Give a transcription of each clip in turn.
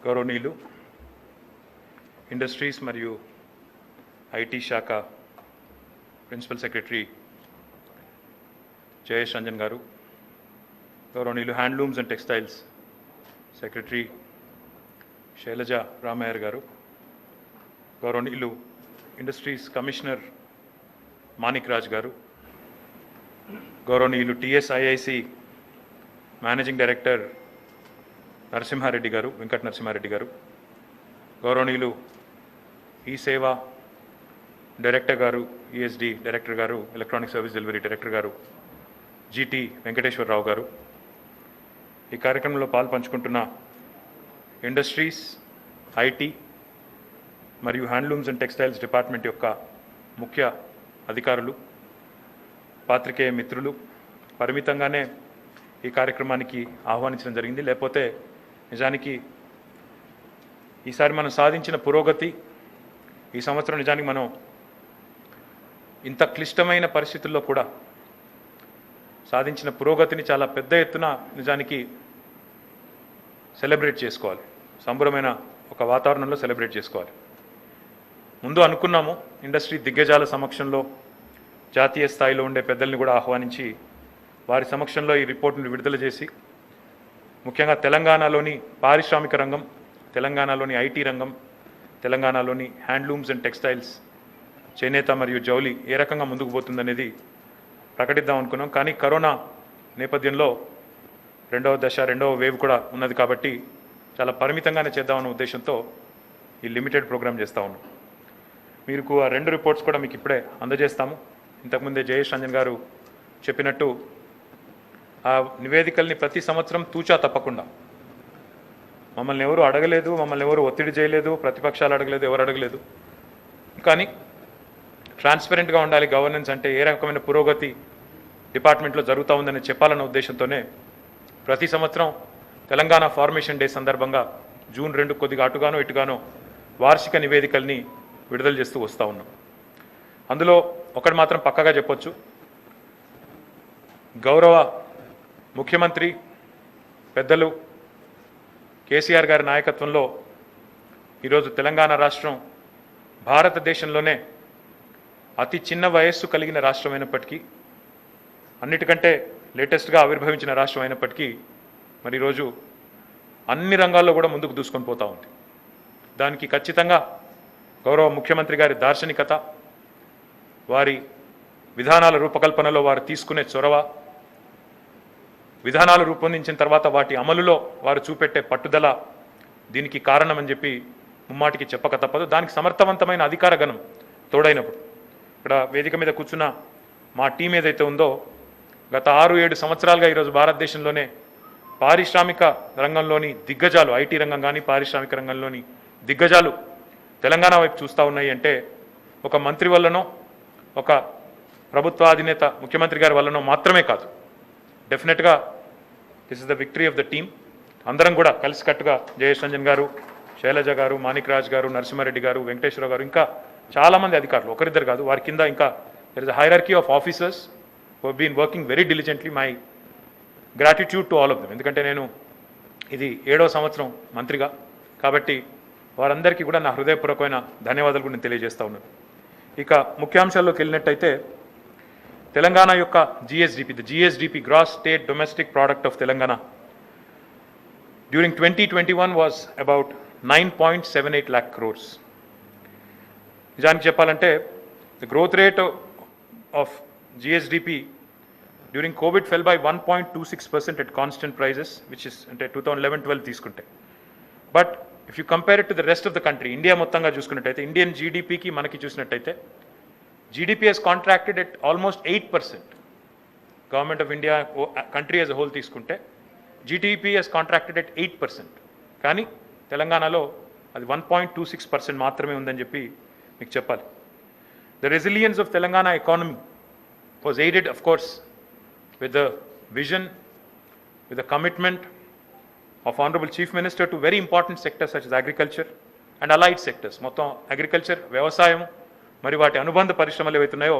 గౌరవనీయులు ఇండస్ట్రీస్ మరియు ఐటీ శాఖ ప్రిన్సిపల్ సెక్రటరీ జయేష్ రంజన్ గారు, గౌరవనీయులు handlooms and textiles secretary Shailaja Ramaiyer garu, గౌరవనీయులు ఇండస్ట్రీస్ కమిషనర్ మాణిక్ రాజ్ గారు, గౌరవనీయులు టిఎస్ఐఐసి మేనేజింగ్ డైరెక్టర్ నరసింహారెడ్డి గారు, వెంకట నరసింహారెడ్డి గారు, గౌరవనీయులు ఈ సేవ డైరెక్టర్ గారు, ఈఎస్డి డైరెక్టర్ గారు, ఎలక్ట్రానిక్ సర్వీస్ డెలివరీ డైరెక్టర్ గారు జీటీ వెంకటేశ్వరరావు గారు, ఈ కార్యక్రమంలో పాల్పంచుకుంటున్న ఇండస్ట్రీస్, ఐటీ మరియు హ్యాండ్లూమ్స్ అండ్ టెక్స్టైల్స్ డిపార్ట్మెంట్ యొక్క ముఖ్య అధికారులు, పాత్రికేయ మిత్రులు, పరిమితంగానే ఈ కార్యక్రమానికి ఆహ్వానించడం జరిగింది. లేకపోతే నిజానికి ఈసారి మనం సాధించిన పురోగతి, ఈ సంవత్సరం నిజానికి మనం ఇంత క్లిష్టమైన పరిస్థితుల్లో కూడా సాధించిన పురోగతిని చాలా పెద్ద ఎత్తున నిజానికి సెలబ్రేట్ చేసుకోవాలి, సంబరమైన ఒక వాతావరణంలో సెలబ్రేట్ చేసుకోవాలి. ముందు అనుకున్నాము ఇండస్ట్రీ దిగ్గజాల సమక్షంలో జాతీయ స్థాయిలో ఉండే పెద్దల్ని కూడా ఆహ్వానించి వారి సమక్షంలో ఈ రిపోర్టును విడుదల చేసి, ముఖ్యంగా తెలంగాణలోని పారిశ్రామిక రంగం, తెలంగాణలోని ఐటీ రంగం, తెలంగాణలోని హ్యాండ్లూమ్స్ అండ్ టెక్స్టైల్స్, చేనేత మరియు జౌలి ఏ రకంగా ముందుకు పోతుందనేది ప్రకటిద్దాం అనుకున్నాం. కానీ కరోనా నేపథ్యంలో రెండవ దశ, రెండవ వేవ్ కూడా ఉన్నది కాబట్టి చాలా పరిమితంగానే చేద్దామన్న ఉద్దేశంతో ఈ లిమిటెడ్ ప్రోగ్రామ్ చేస్తూ ఉన్నాం. మీకు ఆ రెండు రిపోర్ట్స్ కూడా మీకు ఇప్పుడే అందజేస్తాము. ఇంతకుముందే జయేష్ రంజన్ గారు చెప్పినట్టు ఆ నివేదికల్ని ప్రతి సంవత్సరం తూచా తప్పకుండా, మమ్మల్ని ఎవరు అడగలేదు, మమ్మల్ని ఎవరు ఒత్తిడి చేయలేదు, ప్రతిపక్షాలు అడగలేదు, ఎవరు అడగలేదు. కానీ ట్రాన్స్పరెంట్గా ఉండాలి గవర్నెన్స్ అంటే, ఏ రకమైన పురోగతి డిపార్ట్మెంట్లో జరుగుతూ ఉందని చెప్పాలన్న ఉద్దేశంతోనే ప్రతి సంవత్సరం తెలంగాణ ఫార్మేషన్ డే సందర్భంగా జూన్ 2 కొద్దిగా అటుగానో ఇటుగానో వార్షిక నివేదికల్ని విడుదల చేస్తూ వస్తూ ఉన్నాం. అందులో ఒకటి మాత్రం పక్కగా చెప్పొచ్చు, గౌరవ ముఖ్యమంత్రి పెద్దలు కేసీఆర్ గారి నాయకత్వంలో ఈరోజు తెలంగాణ రాష్ట్రం భారతదేశంలోనే అతి చిన్న వయస్సు కలిగిన రాష్ట్రం అయినప్పటికీ, అన్నిటికంటే లేటెస్ట్గా ఆవిర్భవించిన రాష్ట్రం అయినప్పటికీ మరి ఈరోజు అన్ని రంగాల్లో కూడా ముందుకు దూసుకొని పోతూ ఉంది. దానికి ఖచ్చితంగా గౌరవ ముఖ్యమంత్రి గారి దార్శనికత, వారి విధానాల రూపకల్పనలో వారు తీసుకునే చొరవ, విధానాలు రూపొందించిన తర్వాత వాటి అమలులో వారు చూపెట్టే పట్టుదల దీనికి కారణమని చెప్పి ముమ్మాటికి చెప్పక తప్పదు. దానికి సమర్థవంతమైన అధికార గణం తోడైనప్పుడు, ఇక్కడ వేదిక మీద కూర్చున్న మా టీం ఏదైతే ఉందో, గత 6-7 సంవత్సరాలుగా ఈరోజు భారతదేశంలోనే పారిశ్రామిక రంగంలోని దిగ్గజాలు, ఐటీ రంగం కానీ పారిశ్రామిక రంగంలోని దిగ్గజాలు తెలంగాణ వైపు చూస్తూ ఉన్నాయి అంటే, ఒక మంత్రి వల్లనో, ఒక ప్రభుత్వ అధినేత ముఖ్యమంత్రి గారి వల్లనో మాత్రమే కాదు. డెఫినెట్గా this is the victory of the team. అందరం కూడా కలిసికట్టుగా జయేష్ రంజన్ గారు, శైలజ గారు, మాణిక్ రాజ్ గారు, నరసింహారెడ్డి గారు, వెంకటేశ్వరరావు గారు, ఇంకా చాలామంది అధికారులు, ఒకరిద్దరు కాదు, వారి కింద ఇంకా there is a hierarchy of officers who have been working very diligently. My gratitude to all of them. ఎందుకంటే నేను ఇది 7వ సంవత్సరం మంత్రిగా కాబట్టి వారందరికీ కూడా నా హృదయపూర్వకమైన ధన్యవాదాలు కూడా నేను తెలియజేస్తా ఉన్నాను. ఇక ముఖ్యాంశాల్లోకి వెళ్ళినట్టయితే, తెలంగాణ యొక్క GSDP, the GSDP gross state domestic product of Telangana during 2021 was about 9.78 lakh crores. నిజానికి చెప్పాలంటే the growth rate of GSDP during COVID fell by 1.26% at constant prices, which is అంటే 2011-12 తీసుకుంటే. But if you compare it to the rest of the country, India మొత్తంగా చూసుకున్నట్టయితే, Indian జీడిపికి మనకి చూసినట్టయితే GDP has contracted at almost 8%. Government of India, country as a whole తీసుకుంటే GDP has contracted at 8%. కానీ తెలంగాణలో అది 1.26% మాత్రమే ఉందని చెప్పి మీకు చెప్పాలి. The resilience of Telangana economy was aided, of course, with the vision, with the commitment of Honorable Chief Minister to very important sectors such as agriculture and allied sectors. మొత్తం agriculture, వ్యవసాయం మరి వాటి అనుబంధ పరిశ్రమలు ఏవైతున్నాయో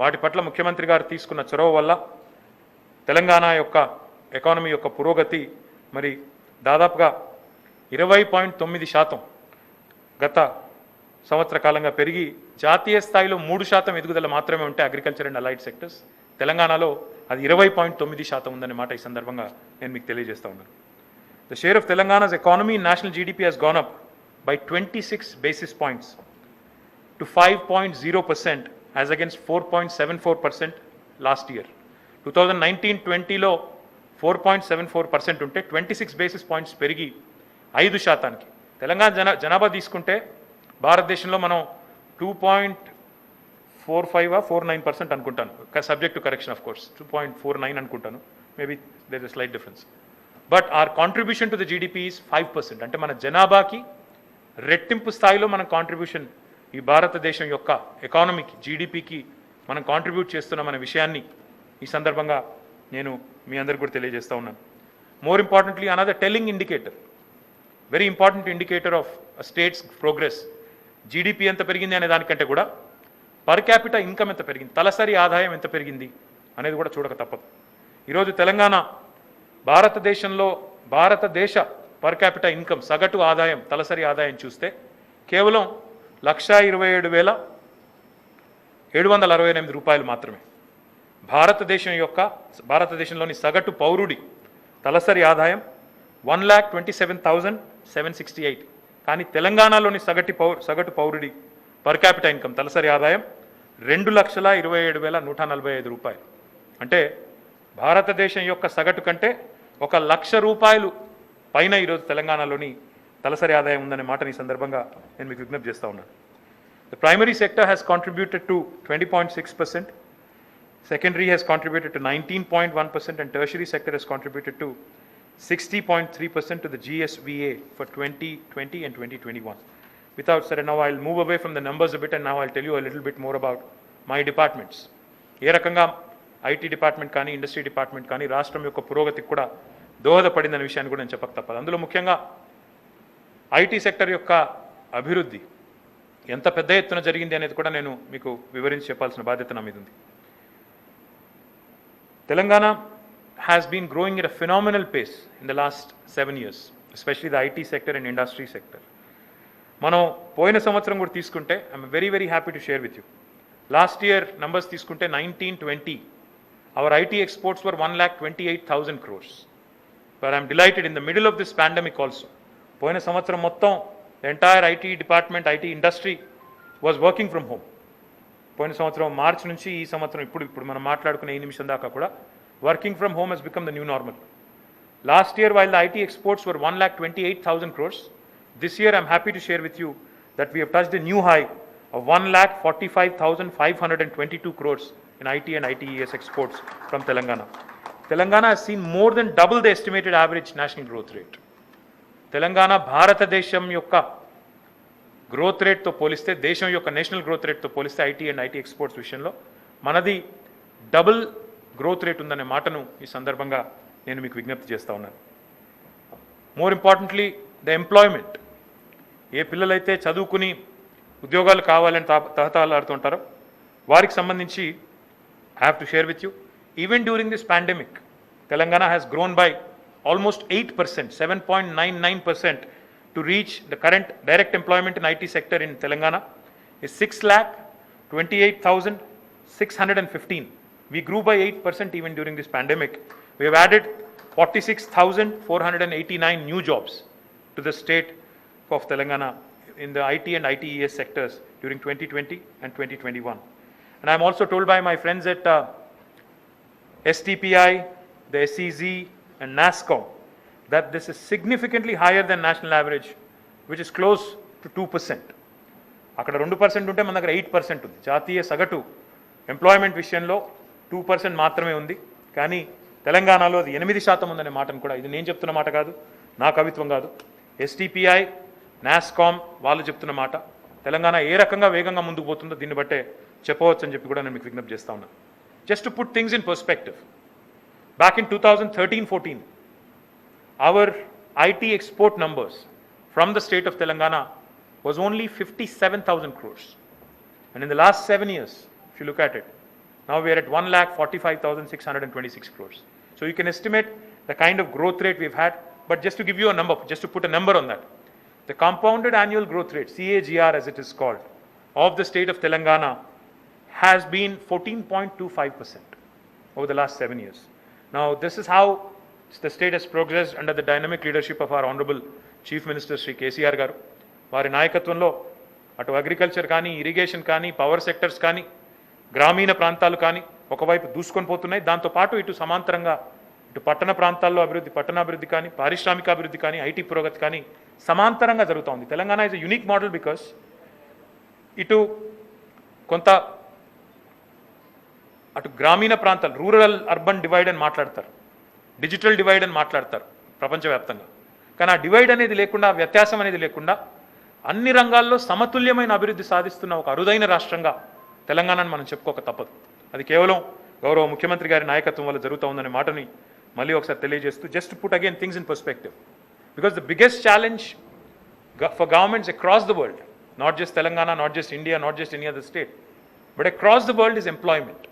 వాటి పట్ల ముఖ్యమంత్రి గారు తీసుకున్న చొరవ వల్ల తెలంగాణ యొక్క ఎకానమీ యొక్క పురోగతి మరి దాదాపుగా 20.9% గత సంవత్సర కాలంగా పెరిగి జాతీయ స్థాయిలో 3% ఎదుగుదల మాత్రమే ఉంటే అగ్రికల్చర్ అండ్ అలైడ్ సెక్టర్స్, తెలంగాణలో అది 20.9% ఉందనే మాట ఈ సందర్భంగా నేను మీకు తెలియజేస్తా ఉన్నాను. The share of Telangana's economy in national GDP has gone up by 26 basis points to 5.0% as against 4.74% last year. 2019-20లో 4.74% ఉంటే 26 బేసిస్ పాయింట్స్ పెరిగి 5%. తెలంగాణ జనాభా తీసుకుంటే భారతదేశంలో మనం 2.45-49% అనుకుంటాను, subject to correction of course 2.49 అనుకుంటాను, maybe there is slight difference. But our contribution to the GDP is 5%. అంటే మన జనాభాకి రెట్టింపు స్థాయిలో మన కాంట్రిబ్యూషన్ ఈ భారతదేశం యొక్క ఎకానమీకి, జీడిపికి మనం కాంట్రిబ్యూట్ చేస్తున్నామనే విషయాన్ని ఈ సందర్భంగా నేను మీ అందరికి కూడా తెలియజేస్తూ ఉన్నాను. More importantly another telling indicator, very important indicator of states progress, GDP ఎంత పెరిగింది అనే దానికంటే కూడా పర్ క్యాపిటల్ ఇన్కమ్ ఎంత పెరిగింది, తలసరి ఆదాయం ఎంత పెరిగింది అనేది కూడా చూడక తప్పదు. ఈరోజు తెలంగాణ భారతదేశ పర్ క్యాపిటల్ ఇన్కమ్ సగటు ఆదాయం, తలసరి ఆదాయం చూస్తే కేవలం 1,27,768 రూపాయలు మాత్రమే. భారతదేశంలోని సగటు పౌరుడి తలసరి ఆదాయం 1,27,768. కానీ తెలంగాణలోని సగటు పౌరుడి పర్ క్యాపిటల్ ఇన్కమ్ తలసరి ఆదాయం 2,27,145 రూపాయలు. అంటే భారతదేశం యొక్క సగటు కంటే 1,00,000 రూపాయలు పైన ఈరోజు తెలంగాణలోని తలసరి ఆదాయం ఉందనే మాటని ఈ సందర్భంగా నేను మీకు విజ్ఞప్తి చేస్తూ ఉన్నాను. The primary sector has contributed to 20.6%, secondary has contributed to 19.1%, and tertiary sector has contributed to 60.3% to the GSVA for 2020 and 2021. Without said, now I'll move away from the numbers a bit and now I'll tell you a little bit more about my departments. ఏ రకంగా IT department కానీ industry department కానీ రాష్ట్రం యొక్క పురోగతికి కూడా దోహదపడిందనే విషయాన్ని కూడా నేను చెప్పక తప్పదు. అందులో ముఖ్యంగా ఐటీ సెక్టర్ యొక్క అభివృద్ధి ఎంత పెద్ద ఎత్తున జరిగింది అనేది కూడా నేను మీకు వివరించి చెప్పాల్సిన బాధ్యత నా మీద ఉంది. Telangana has been growing at a phenomenal pace in the last 7 years, especially the IT sector and industry sector. మనం పోయిన సంవత్సరం కూడా తీసుకుంటే I'm very very happy to share with you. Last year numbers తీసుకుంటే 19-20 hour IT exports were 1,28,000 crores. But I'm delighted in the middle of this pandemic also. పోయిన సంవత్సరం మొత్తం the entire IT department, IT industry was working from home. పోయిన సంవత్సరం మార్చి నుంచి ఈ సంవత్సరం ఇప్పుడు మనం మాట్లాడుకునే ఈ నిమిషం దాకా కూడా working from home has become the new normal. Last year, while the IT exports were 1,28,000 crores, this year I'm happy to share with you that we have touched a new high of 1,45,522 crores in IT and ITES exports from Telangana. Telangana has seen more than double the estimated average national growth rate. Telangana భారతదేశం యొక్క growth రేట్తో పోలిస్తే, దేశం యొక్క national growth రేట్తో పోలిస్తే IT and IT exports విషయంలో మనది double growth rate ఉందనే మాటను ఈ సందర్భంగా నేను మీకు విజ్ఞప్తి చేస్తూ ఉన్నాను. మోర్ ఇంపార్టెంట్లీ ద ఎంప్లాయ్మెంట్, ఏ పిల్లలైతే చదువుకుని ఉద్యోగాలు కావాలని తహతలాడుతుంటారో వారికి సంబంధించి I have to share with you, even during this pandemic Telangana has grown by almost 8%, 7.99% to reach the current direct employment in IT sector in Telangana is 6,28,615. We grew by 8% even during this pandemic. We have added 46,489 new jobs to the state of Telangana in the IT and ITES sectors during 2020 and 2021. And I'm also told by my friends at STPI, the SEZ and NASSCOM that this is significantly higher than national average, which is close to 2%. అక్కడ 2% ఉంటే మన దగ్గర 8% ఉంది. జాతీయ సగటు employment విషయంలో 2% మాత్రమే ఉంది. కానీ తెలంగాణలో అది 8% ఉందనే మాటను కూడా, ఇది నేను చెప్తున్న మాట కాదు, నా కవిత్వం కాదు, STPI, NASSCOM వాళ్ళు చెప్తున్న మాట. తెలంగాణ ఏ రకంగా వేగంగా ముందుకు పోతుందో దీన్ని బట్టే చెప్పవచ్చు అని చెప్పి కూడా నేను మీకు విజ్ఞప్తి చేస్తా ఉన్నాను. Just to put things in perspective, back in 2013-14, our IT export numbers from the state of Telangana was only 57,000 crores. And in the last 7 years, if you look at it, now we are at 1,45,626 crores. So you can estimate the kind of growth rate we've had but just to give you a number, just to put a number on that, the compounded annual growth rate, CAGR as it is called, of the state of Telangana has been 14.25% over the last 7 years. Now, this is how the state has progressed under the dynamic leadership of our Honorable Chief Minister Sri KCR garu. వారి నాయకత్వంలో అటు agriculture కానీ, irrigation కానీ, power sectors కానీ, గ్రామీణ ప్రాంతాలు కానీ ఒకవైపు దూసుకొని పోతున్నాయి. దాంతోపాటు ఇటు సమాంతరంగా ఇటు పట్టణ ప్రాంతాల్లో అభివృద్ధి, పట్టణాభివృద్ధి కానీ, పారిశ్రామికాభివృద్ధి కానీ, ఐటీ పురోగతి కానీ సమాంతరంగా జరుగుతోంది. Telangana is a unique model because ఇటు కొంత అటు గ్రామీణ ప్రాంతాలు, రూరల్ అర్బన్ డివైడ్ అని మాట్లాడతారు, డిజిటల్ డివైడ్ అని మాట్లాడతారు ప్రపంచవ్యాప్తంగా. కానీ ఆ డివైడ్ అనేది లేకుండా, వ్యత్యాసం అనేది లేకుండా అన్ని రంగాల్లో సమతుల్యమైన అభివృద్ధి సాధిస్తున్న ఒక అరుదైన రాష్ట్రంగా తెలంగాణను మనం చెప్పుకోక తప్పదు. అది కేవలం గౌరవ ముఖ్యమంత్రి గారి నాయకత్వం వల్ల జరుగుతూ ఉందనే మాటని మళ్ళీ ఒకసారి తెలియజేస్తూ, just put again things in perspective, because the biggest challenge for governments across the world, not just Telangana, not just India, not just any other state, but across the world is employment.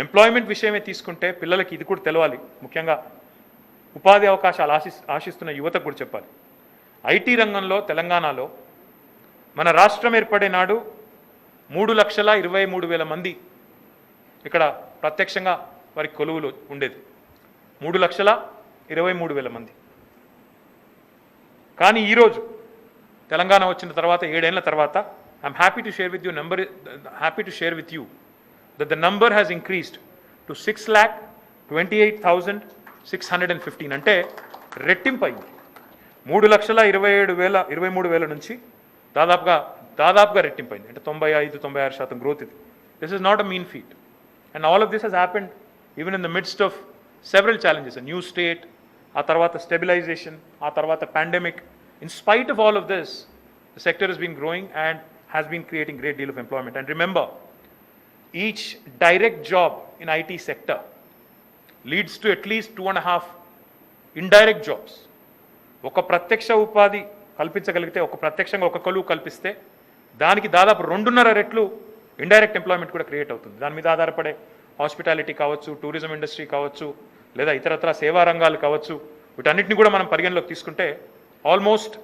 Employment విషయమే తీసుకుంటే పిల్లలకి ఇది కూడా తెలవాలి, ముఖ్యంగా ఉపాధి అవకాశాలు ఆశిస్తున్న యువతకు కూడా చెప్పాలి. ఐటీ రంగంలో తెలంగాణలో మన రాష్ట్రం ఏర్పడే నాడు 3,23,000 మంది ఇక్కడ ప్రత్యక్షంగా వారి కొలువులు ఉండేది. 3,23,000 మంది. కానీ ఈరోజు తెలంగాణ వచ్చిన తర్వాత 7 ఏళ్ల తర్వాత I'm happy to share with you that the number has increased to 6,28,615. అంటే రెట్టింపు అయింది. 3,27,23,000 నుంచి దాదాపుగా రెట్టింపు అయింది. అంటే 95-96% గ్రోత్ ఇది. This is not a mean feat. And all of this has happened even in the midst of several challenges, new state, ఆ తర్వాత స్టెబిలైజేషన్, ఆ తర్వాత pandemic. In spite of all of this, the sector has been growing and has been creating great deal of employment. And remember, each direct job in IT sector leads to at least 2.5 indirect jobs. ఒక ప్రత్యక్ష ఉపాధి కల్పించగలిగితే, ఒక ప్రత్యక్షంగా ఒక కొలువు కల్పిస్తే దానికి దాదాపు 2.5 రెట్లు ఇండైరెక్ట్ ఎంప్లాయ్మెంట్ కూడా క్రియేట్ అవుతుంది. దాని మీద ఆధారపడే హాస్పిటాలిటీ కావచ్చు, టూరిజం ఇండస్ట్రీ కావచ్చు, లేదా ఇతరత్ర సేవా రంగాలు కావచ్చు, వీటన్నిటిని కూడా మనం పరిగణలోకి తీసుకుంటే almost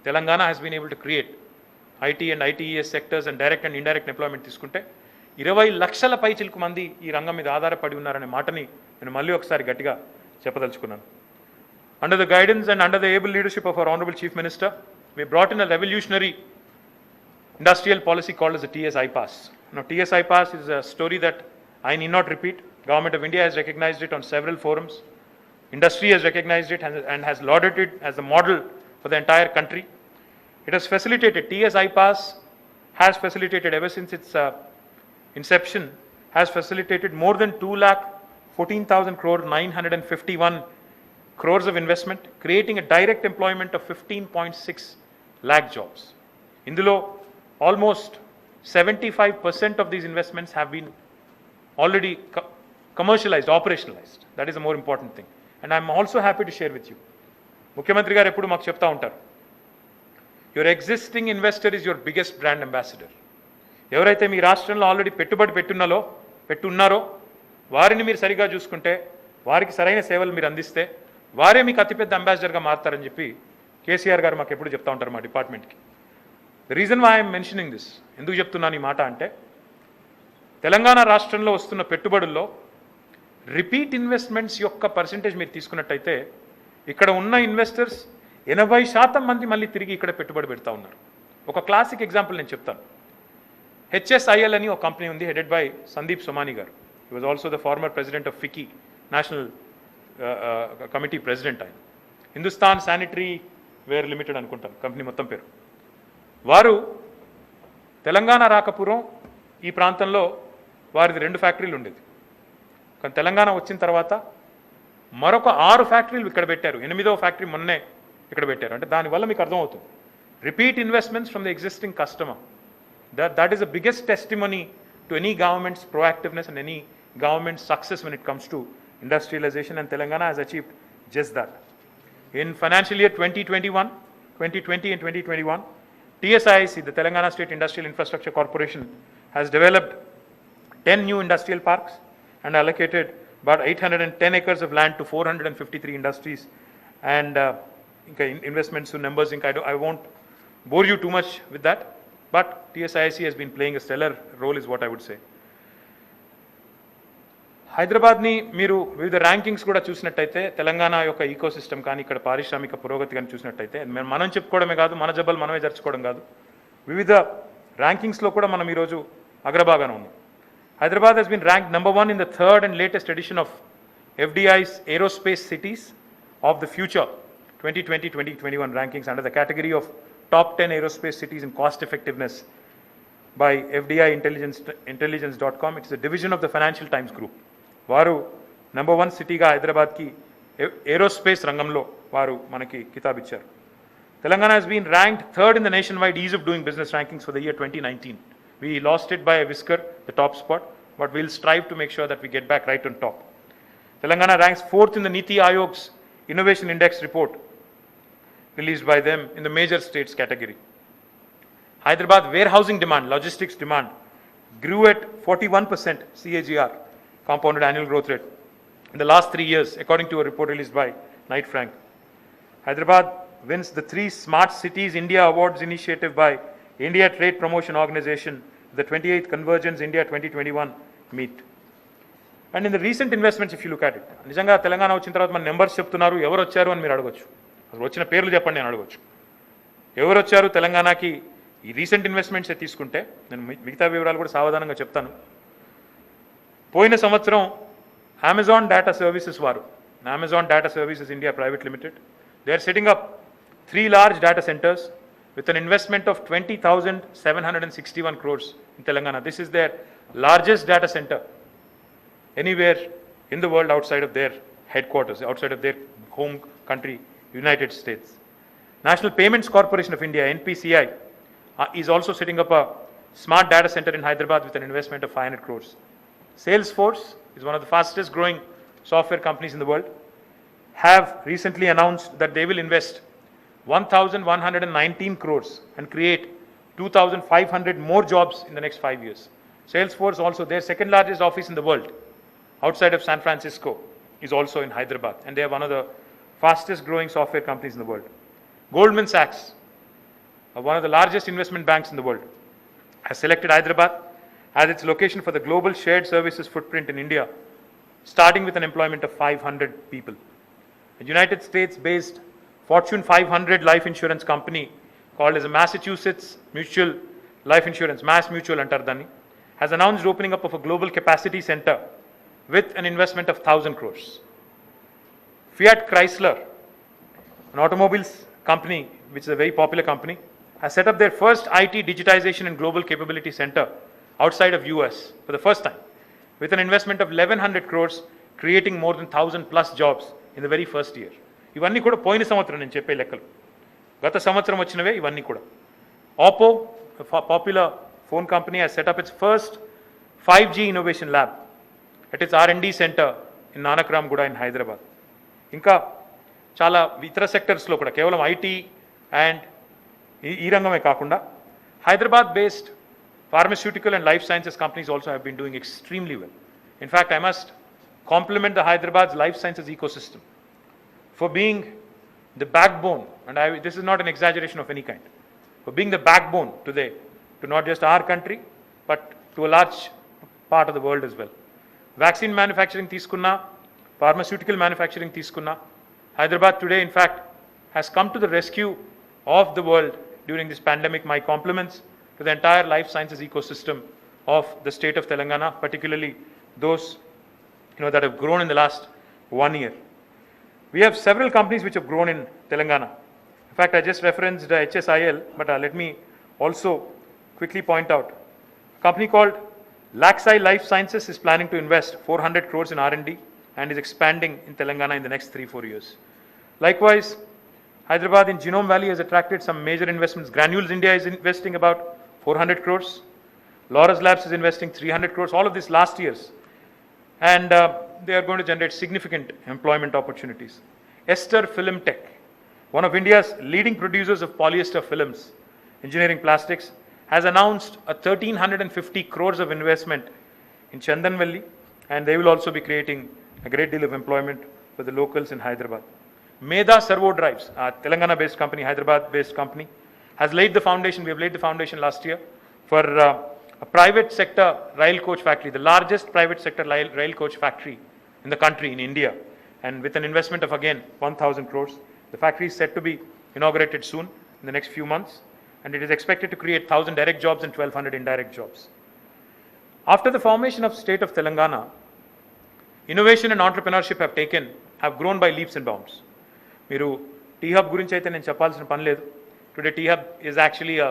Telangana has been able to create IT and ITES sectors and direct and indirect employment తీసుకుంటే 20 లక్షల పైచిలకు మంది ఈ రంగం మీద ఆధారపడి ఉన్నారనే మాటని నేను మళ్ళీ ఒకసారి గట్టిగా చెప్పదలుచుకున్నాను. Under the guidance and under the able leadership of our Honorable Chief Minister, we brought in a revolutionary industrial policy called as the TSI Pass. Now, TSI Pass is a story that I need not repeat. Government of India has recognized it on several forums. Industry has recognized it and has lauded it as a model for the entire country. It has facilitated, TSI Pass has facilitated ever since its inception, has facilitated more than 2,14,000 crore, 951 crores of investment, creating a direct employment of 15.6 lakh jobs. Indulo almost 75% of these investments have been already commercialized, operationalized. That is the more important thing. And I am also happy to share with you, Mukhyamantri garu eppudu maaku chepta untaru, your existing investor is your biggest brand ambassador. ఎవరైతే మీ రాష్ట్రంలో already పెట్టుబడి పెట్టున్నారో వారిని మీరు సరిగా చూసుకుంటే, వారికి సరైన సేవలు మీరు అందిస్తే వారే మీకు అతిపెద్ద అంబాసిడర్గా మారుతారని చెప్పి కేసీఆర్ గారు మాకు ఎప్పుడు చెప్తా ఉంటారు మా డిపార్ట్మెంట్కి. The reason why I'm mentioning this, ఎందుకు చెప్తున్నాను ఈ మాట అంటే, తెలంగాణ రాష్ట్రంలో వస్తున్న పెట్టుబడుల్లో రిపీట్ ఇన్వెస్ట్మెంట్స్ యొక్క పర్సంటేజ్ మీరు తీసుకున్నట్టయితే ఇక్కడ ఉన్న ఇన్వెస్టర్స్ 80% మంది మళ్ళీ తిరిగి ఇక్కడ పెట్టుబడి పెడతా ఉన్నారు. ఒక క్లాసిక్ ఎగ్జాంపుల్ నేను చెప్తాను. HSIL అని ఒక కంపెనీ ఉంది, హెడెడ్ బై సందీప్ సోమాని గారు. He was also the former president of FICCI, national committee president ఆయన. హిందుస్థాన్ శానిటరీ వేర్ లిమిటెడ్ అనుకుంటాను కంపెనీ మొత్తం పేరు. వారు తెలంగాణ రాకపురం ఈ ప్రాంతంలో వారిది 2 ఫ్యాక్టరీలు ఉండేది. కానీ తెలంగాణ వచ్చిన తర్వాత మరొక 6 ఫ్యాక్టరీలు ఇక్కడ పెట్టారు. 8వ ఫ్యాక్టరీ మొన్నే ఇక్కడ పెట్టారు. అంటే దానివల్ల మీకు అర్థమవుతుంది, repeat investments from the existing customer. That is the biggest testimony to any government's proactiveness and any government's success when it comes to industrialization, and Telangana has achieved just that. In financial year 2020 and 2021, TSIC, the Telangana State Industrial Infrastructure Corporation, has developed 10 new industrial parks and allocated about 810 acres of land to 453 industries and investments numbers. I won't bore you too much with that, but TSIC has been playing a stellar role is what I would say. హైదరాబాద్ని మీరు వివిధ rankings కూడా చూసినట్టయితే తెలంగాణ యొక్క eco system కానీ ఇక్కడ పారిశ్రామిక పురోగతి కానీ చూసినట్టయితే మనం చెప్పుకోవడమే కాదు, మన జబ్బలు మనమే జరుచుకోవడం కాదు, వివిధ ర్యాంకింగ్స్లో కూడా మనం ఈరోజు అగ్రభాగాన ఉన్నాం. Hyderabad has been ranked number 1 in the third and latest edition of FDI's Aerospace Cities of the Future 2020-2021 rankings under the category of top 10 aerospace cities in cost effectiveness by FDI Intelligence.com. It is a division of the Financial Times Group. వారు number 1 సిటీగా హైదరాబాద్కి aerospace రంగంలో వారు మనకి కితాబ్ ఇచ్చారు. Telangana has been ranked third in the nationwide ease of doing business rankings for the year 2019. We lost it by a whisker, the top spot, but we'll strive to make sure that we get back right on top. Telangana ranks 4th in the Niti Aayog's Innovation Index report released by them in the major states category. Hyderabad warehousing demand, logistics demand grew at 41% CAGR, compounded annual growth rate, in the last 3 years, according to a report released by Knight Frank. Hyderabad wins the 3 Smart Cities India Awards initiative by India Trade Promotion Organization, the 28th Convergence India 2021 meet. And in the recent investments, if you look at it, నిజంగా తెలంగాణ వచ్చిన తర్వాత మన numbers చెప్తున్నారు, ఎవరు వచ్చారు అని మీరు అడగొచ్చు. అసలు వచ్చిన పేర్లు చెప్పండి అని అడగొచ్చు. ఎవరు వచ్చారు తెలంగాణకి ఈ రీసెంట్ ఇన్వెస్ట్మెంట్సే తీసుకుంటే, నేను మిగతా వివరాలు కూడా సావధానంగా చెప్తాను. పోయిన సంవత్సరం అమెజాన్ డేటా సర్వీసెస్ వారు, Amazon data services India private limited, they are setting up 3 large data centers with an investment of 20,761 crores in Telangana. This is their largest data center anywhere in the world outside of their headquarters, outside of their home country, United States. National Payments Corporation of India, NPCI, is also setting up a smart data center in Hyderabad with an investment of 500 crores. Salesforce is one of the fastest growing software companies in the world, have recently announced that they will invest 1,119 crores and create 2,500 more jobs in the next 5 years. Salesforce also, their second largest office in the world outside of San Francisco is also in Hyderabad, and they are one of the fastest growing software companies in the world. Goldman Sachs, one of the largest investment banks in the world, has selected Hyderabad as its location for the global shared services footprint in India, starting with an employment of 500 people. A United States-based Fortune 500 life insurance company called as a Massachusetts Mutual Life Insurance, Mass Mutual antar danni, has announced opening up of a global capacity center with an investment of 1,000 crores. Fiat Chrysler, an automobiles company which is a very popular company, has set up their first IT digitization and global capability center outside of US for the first time with an investment of 1,100 crores, creating more than 1,000 plus jobs in the very first year. ఇవన్నీ కూడా పోయిన సంవత్సరం నేను చెప్పే లెక్కలు, గత సంవత్సరం వచ్చినవే ఇవన్నీ కూడా. Oppo, a popular phone company, has set up its first 5G innovation lab at its R&D center in Nanakram Guda in Hyderabad. ఇంకా చాలా ఇతర సెక్టర్స్లో కూడా కేవలం ఐటీ అండ్ ఈ రంగమే కాకుండా Hyderabad based pharmaceutical and life sciences companies also have been doing extremely well. In fact, I must compliment the Hyderabad's life sciences ecosystem for being the backbone, and this is not an exaggeration of any kind, for being the backbone today to not just our country, but to a large part of the world as well. Vaccine manufacturing తీసుకున్నా, pharmaceutical manufacturing తీసుకున్నా, Hyderabad today in fact has come to the rescue of the world during this pandemic. My compliments to the entire life sciences ecosystem of the state of Telangana, particularly those that have grown in the last 1 year. We have several companies which have grown in Telangana. In fact, I just referenced HSIL, but let me also quickly point out a company called Laxai Life Sciences is planning to invest 400 crores in R&D and is expanding in Telangana in the next 3-4 years. Likewise, Hyderabad in Genome Valley has attracted some major investments. Granules India is investing about 400 crores. Laurus Labs is investing 300 crores. All of this last year's. And they are going to generate significant employment opportunities. Ester Film Tech, one of India's leading producers of polyester films, engineering plastics, has announced a 1,350 crores of investment in Chandanvalli, and they will also be creating a great deal of employment for the locals in Hyderabad. Meda Servo Drives, a Telangana-based company, Hyderabad-based company, has laid the foundation. We have laid the foundation last year for a private sector rail coach factory, the largest private sector rail coach factory in the country, in India, and with an investment of again 1,000 crores. The factory is set to be inaugurated soon, in the next few months, and it is expected to create 1,000 direct jobs and 1,200 indirect jobs. After the formation of state of Telangana, innovation and entrepreneurship have grown by leaps and bounds. మీరు T hub గురించి అయితే నేను చెప్పాల్సిన పని లేదు. Today T hub is actually a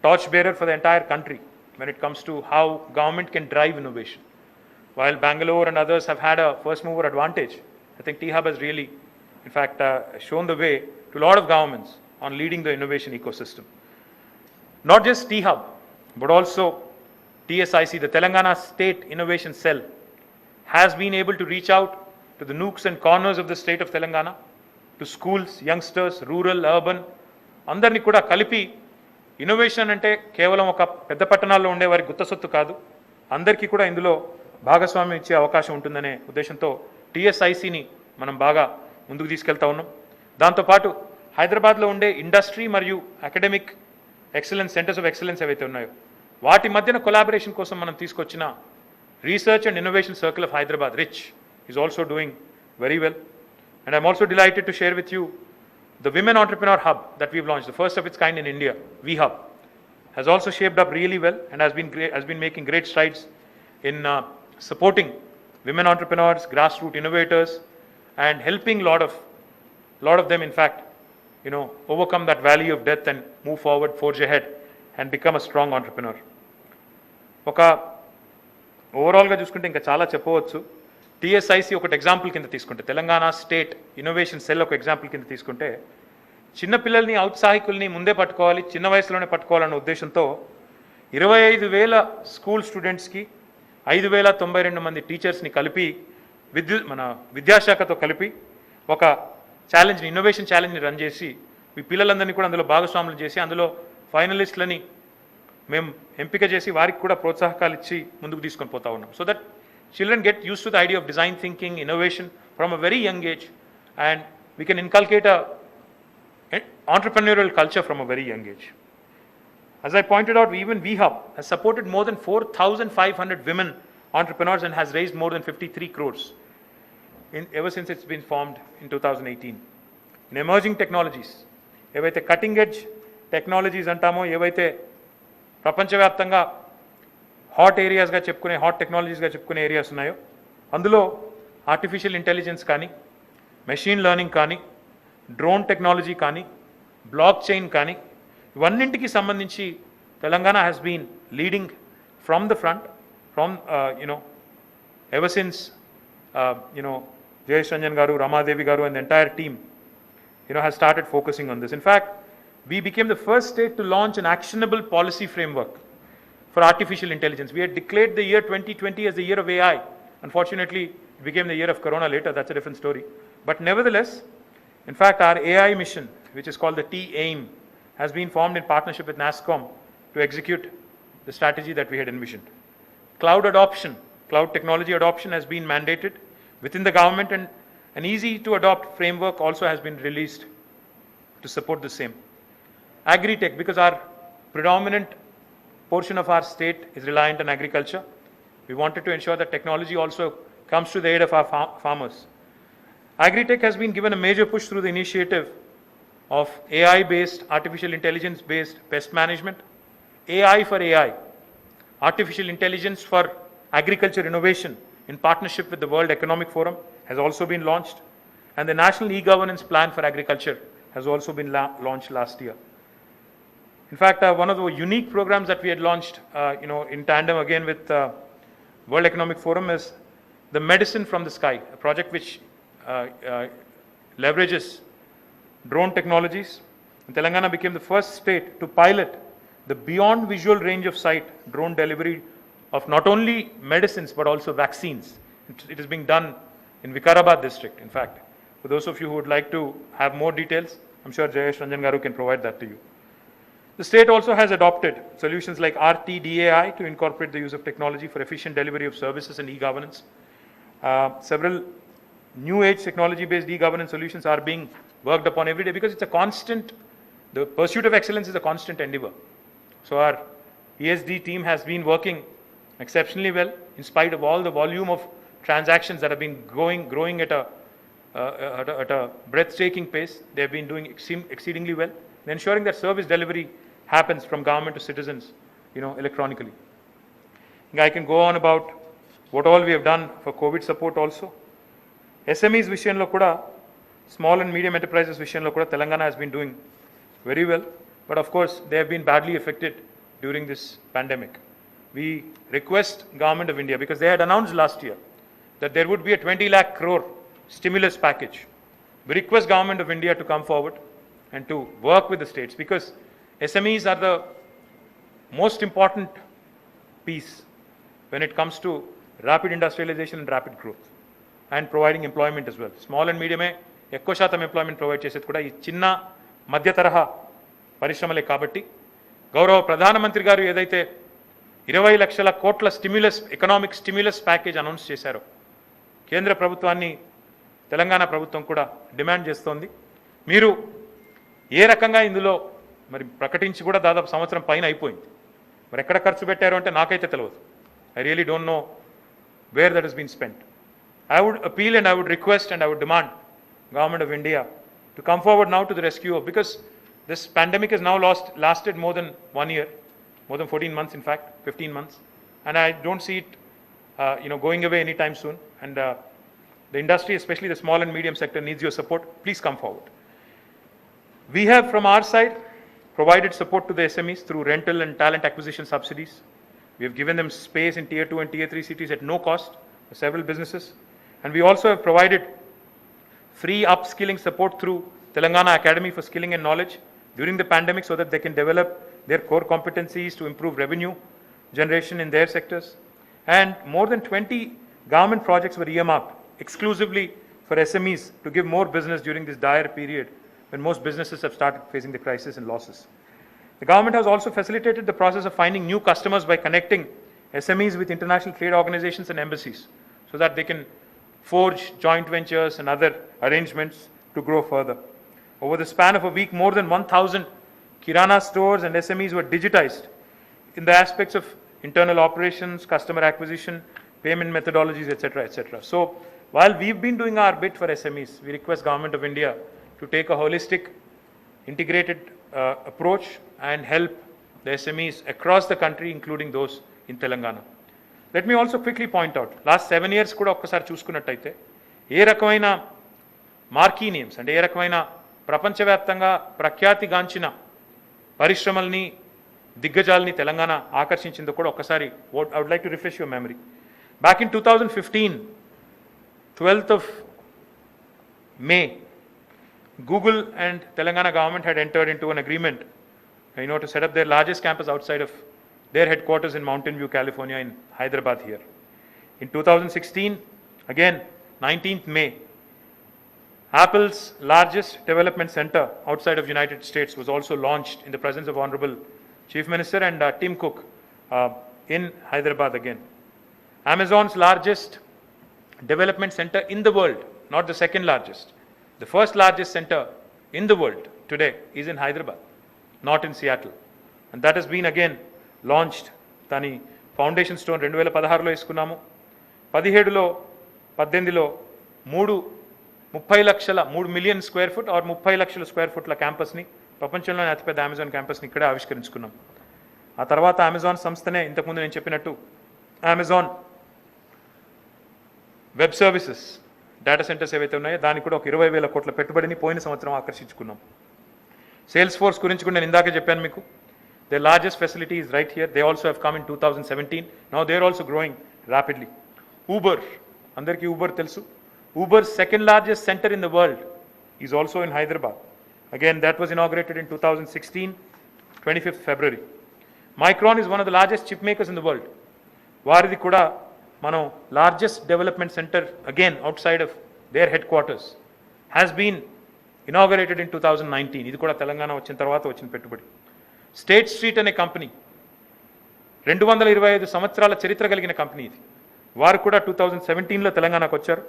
torch bearer for the entire country when it comes to how government can drive innovation. While Bangalore and others have had a first mover advantage, I think T-Hub has really, in fact, shown the way to a lot of governments on leading the innovation ecosystem. Not just T-Hub, but also TSIC, the Telangana State Innovation Cell, has been able to reach out to the nooks and corners of the state of Telangana, to schools, youngsters, rural, urban, andarni kuda kalipi. Innovation అంటే కేవలం ఒక పెద్ద పట్టణాల్లో ఉండే వారికి గుత్తసొత్తు కాదు, అందరికీ కూడా ఇందులో భాగస్వామ్యం ఇచ్చే అవకాశం ఉంటుందనే ఉద్దేశంతో టీఎస్ఐసిని మనం బాగా ముందుకు తీసుకెళ్తా ఉన్నాం. దాంతోపాటు హైదరాబాద్లో ఉండే ఇండస్ట్రీ మరియు academic excellence centres of excellence ఏవైతే ఉన్నాయో వాటి మధ్యన కొలాబరేషన్ కోసం మనం తీసుకొచ్చిన research and innovation circle of Hyderabad, rich, is also doing very well. And I'm also delighted to share with you the Women Entrepreneur Hub that we've launched, the first of its kind in India, V-Hub, has also shaped up really well and has been making great strides in supporting women entrepreneurs, grassroots innovators, and helping lot of them, in fact, overcome that valley of death and move forward, forge ahead, and become a strong entrepreneur. ఓవరాల్గా చూసుకుంటే ఇంకా చాలా చెప్పవచ్చు. TSIC ఒకటి example కింద తీసుకుంటే, Telangana state innovation cell ఒక example కింద తీసుకుంటే, చిన్నపిల్లల్ని, ఔత్సాహికుల్ని ముందే పట్టుకోవాలి, చిన్న వయసులోనే పట్టుకోవాలన్న ఉద్దేశంతో 25,000 స్కూల్ స్టూడెంట్స్కి 5,092 మంది టీచర్స్ని కలిపి మన విద్యాశాఖతో కలిపి ఒక ఛాలెంజ్ని, ఇన్నోవేషన్ ఛాలెంజ్ని రన్ చేసి మీ పిల్లలందరినీ కూడా అందులో భాగస్వాములు చేసి అందులో ఫైనలిస్టులని మేము ఎంపిక చేసి వారికి కూడా ప్రోత్సాహకాలు ఇచ్చి ముందుకు తీసుకొని పోతా ఉన్నాం. So that children get used to the idea of design thinking, innovation from a very young age, and we can inculcate a entrepreneurial culture from a very young age. As I pointed out, even V-Hub has supported more than 4,500 women entrepreneurs and has raised more than 53 crores ever since it's been formed in 2018. In emerging technologies, ఏవైతే cutting edge technologies అంటామో, ఏవైతే ప్రపంచవ్యాప్తంగా hot ఏరియాస్గా చెప్పుకునే, hot టెక్నాలజీస్గా చెప్పుకునే areas ఉన్నాయో అందులో artificial intelligence కానీ, machine learning కానీ, drone technology కానీ, బ్లాక్ చైన్ కానీ, ఇవన్నింటికి సంబంధించి Telangana has been leading from the front, from ever since Jayesh Ranjan garu, Ramadevi గారు and the entire team has started focusing on this. In fact, we became the first state to launch an actionable policy framework for artificial intelligence. We had declared the year 2020 as the year of AI. Unfortunately, it became the year of Corona later. That's a different story. But nevertheless, in fact, our AI mission, which is called the T-AIM, has been formed in partnership with NASSCOM to execute the strategy that we had envisioned. Cloud adoption, cloud technology adoption has been mandated within the government, and an easy-to-adopt framework also has been released to support the same. Agri-tech, because our predominant portion of our state is reliant on agriculture, we wanted to ensure that technology also comes to the aid of our farmers. Agri-tech has been given a major push through the initiative of AI-based, artificial intelligence-based pest management, AI for AI, artificial intelligence for agriculture innovation in partnership with the World Economic Forum has also been launched, and the National E-Governance Plan for Agriculture has also been launched last year. In fact, one of the unique programs that we had launched, in tandem again with World Economic Forum is the Medicine from the Sky, a project which leverages drone technologies. And Telangana became the first state to pilot the beyond visual range of sight drone delivery of not only medicines but also vaccines. It is being done in Vikarabad district, in fact. For those of you who would like to have more details, I'm sure Jayesh Ranjan Garu can provide that to you. The state also has adopted solutions like RTDAI to incorporate the use of technology for efficient delivery of services and e-governance. Several new age technology-based e-governance solutions are being worked upon every day because it's a constant, the pursuit of excellence is a constant endeavor. So our ESD team has been working exceptionally well in spite of all the volume of transactions that have been growing at a breathtaking pace. They have been doing exceedingly well, and ensuring that service delivery happens from government to citizens, electronically. I can go on about what all we have done for COVID support also. SMEs విషయంలో కూడా, small and medium enterprises విషయంలో కూడా Telangana has been doing very well, but of course they have been badly affected during this pandemic. We request Government of India, because they had announced last year that there would be a 20 lakh crore stimulus package. We request Government of India to come forward and to work with the states, because SMEs are the most important piece when it comes to rapid industrialization and rapid growth and providing employment as well. Small and medium ఎక్కువ శాతం employment provide చేసేది కూడా ఈ చిన్న మధ్య తరహా పరిశ్రమలే కాబట్టి గౌరవ ప్రధానమంత్రి గారు ఏదైతే 20 లక్షల కోట్ల ఎకనామిక్ స్టిమ్యులస్ ప్యాకేజ్ అనౌన్స్ చేశారో, కేంద్ర ప్రభుత్వాన్ని తెలంగాణ ప్రభుత్వం కూడా డిమాండ్ చేస్తోంది. మీరు ఏ రకంగా ఇందులో మరి ప్రకటించి కూడా దాదాపు సంవత్సరం పైన అయిపోయింది, మరి ఎక్కడ ఖర్చు పెట్టారో అంటే నాకైతే తెలియదు. I really don't know where that has been spent. I would appeal and I would request and I would demand Government of India to come forward now to the rescue of, because this pandemic has now lasted more than 1 year, more than 14 months in fact, 15 months, and I don't see it going away anytime soon, and the industry, especially the small and medium sector, needs your support. Please come forward. We have from our side provided support to the SMEs through rental and talent acquisition subsidies. We have given them space in tier 2 and tier 3 cities at no cost for several businesses, and we also have provided free upskilling support through Telangana Academy for Skilling and Knowledge during the pandemic, so that they can develop their core competencies to improve revenue generation in their sectors. And more than 20 government projects were earmarked exclusively for SMEs to give more business during this dire period when most businesses have started facing the crisis and losses. The government has also facilitated the process of finding new customers by connecting SMEs with international trade organizations and embassies, so that they can forge joint ventures and other arrangements to grow further. Over the span of a week, more than 1,000 Kirana stores and SMEs were digitized in the aspects of internal operations, customer acquisition, payment methodologies, etc., etc. So while we've been doing our bit for SMEs, we request Government of India to take a holistic, integrated approach and help the SMEs across the country, including those in Telangana. Let me also quickly point out, last 7 years కూడా ఒక్కసారి చూసుకున్నట్టయితే ఏ రకమైన marquee names అంటే ఏ రకమైన ప్రపంచవ్యాప్తంగా ప్రఖ్యాతిగాంచిన పరిశ్రమల్ని దిగ్గజాలని తెలంగాణ ఆకర్షించిందో కూడా ఒక్కసారి I would like to refresh your memory. Back in 2015, 12th of May, Google and Telangana government had entered into an agreement, to set up their largest campus outside of their headquarters in Mountain View, California, in Hyderabad here. In 2016, again, 19th May, Apple's largest development center outside of United States was also launched in the presence of Honorable Chief Minister and Tim Cook in Hyderabad again. Amazon's largest development center in the world, not the second largest, the first largest center in the world today is in Hyderabad, not in Seattle. And that has been again launched. Tani foundation stone 2016లో వేసుకున్నాము. 17లో 18లో 3 million square foot are 30 లక్షల square ఫుట్ల క్యాంపస్ని, ప్రపంచంలోనే అతిపెద్ద Amazon క్యాంపస్ని ఇక్కడే ఆవిష్కరించుకున్నాం. ఆ తర్వాత Amazon సంస్థనే ఇంతకుముందు నేను చెప్పినట్టు Amazon web services data centres ఏవైతే ఉన్నాయో దానికి కూడా ఒక 20,000 కోట్ల పెట్టుబడిని పోయిన సంవత్సరం ఆకర్షించుకున్నాం. సేల్స్ ఫోర్స్ గురించి కూడా నేను ఇందాకే చెప్పాను మీకు. Their largest facility is right here. They also have come in 2017. Now they are also growing rapidly. Uber, andarki Uber telsu. Uber's second largest center in the world is also in Hyderabad. Again, that was inaugurated in 2016, 25th February. Micron is one of the largest chip makers in the world. Varidi kuda mano largest development center again outside of their headquarters has been inaugurated in 2019. Idi kuda Telangana vachin tarvata vachin pettubadi. State street అనే company 225 సంవత్సరాల చరిత్ర కలిగిన company ఇది. వారు కూడా 2017లో తెలంగాణకు వచ్చారు.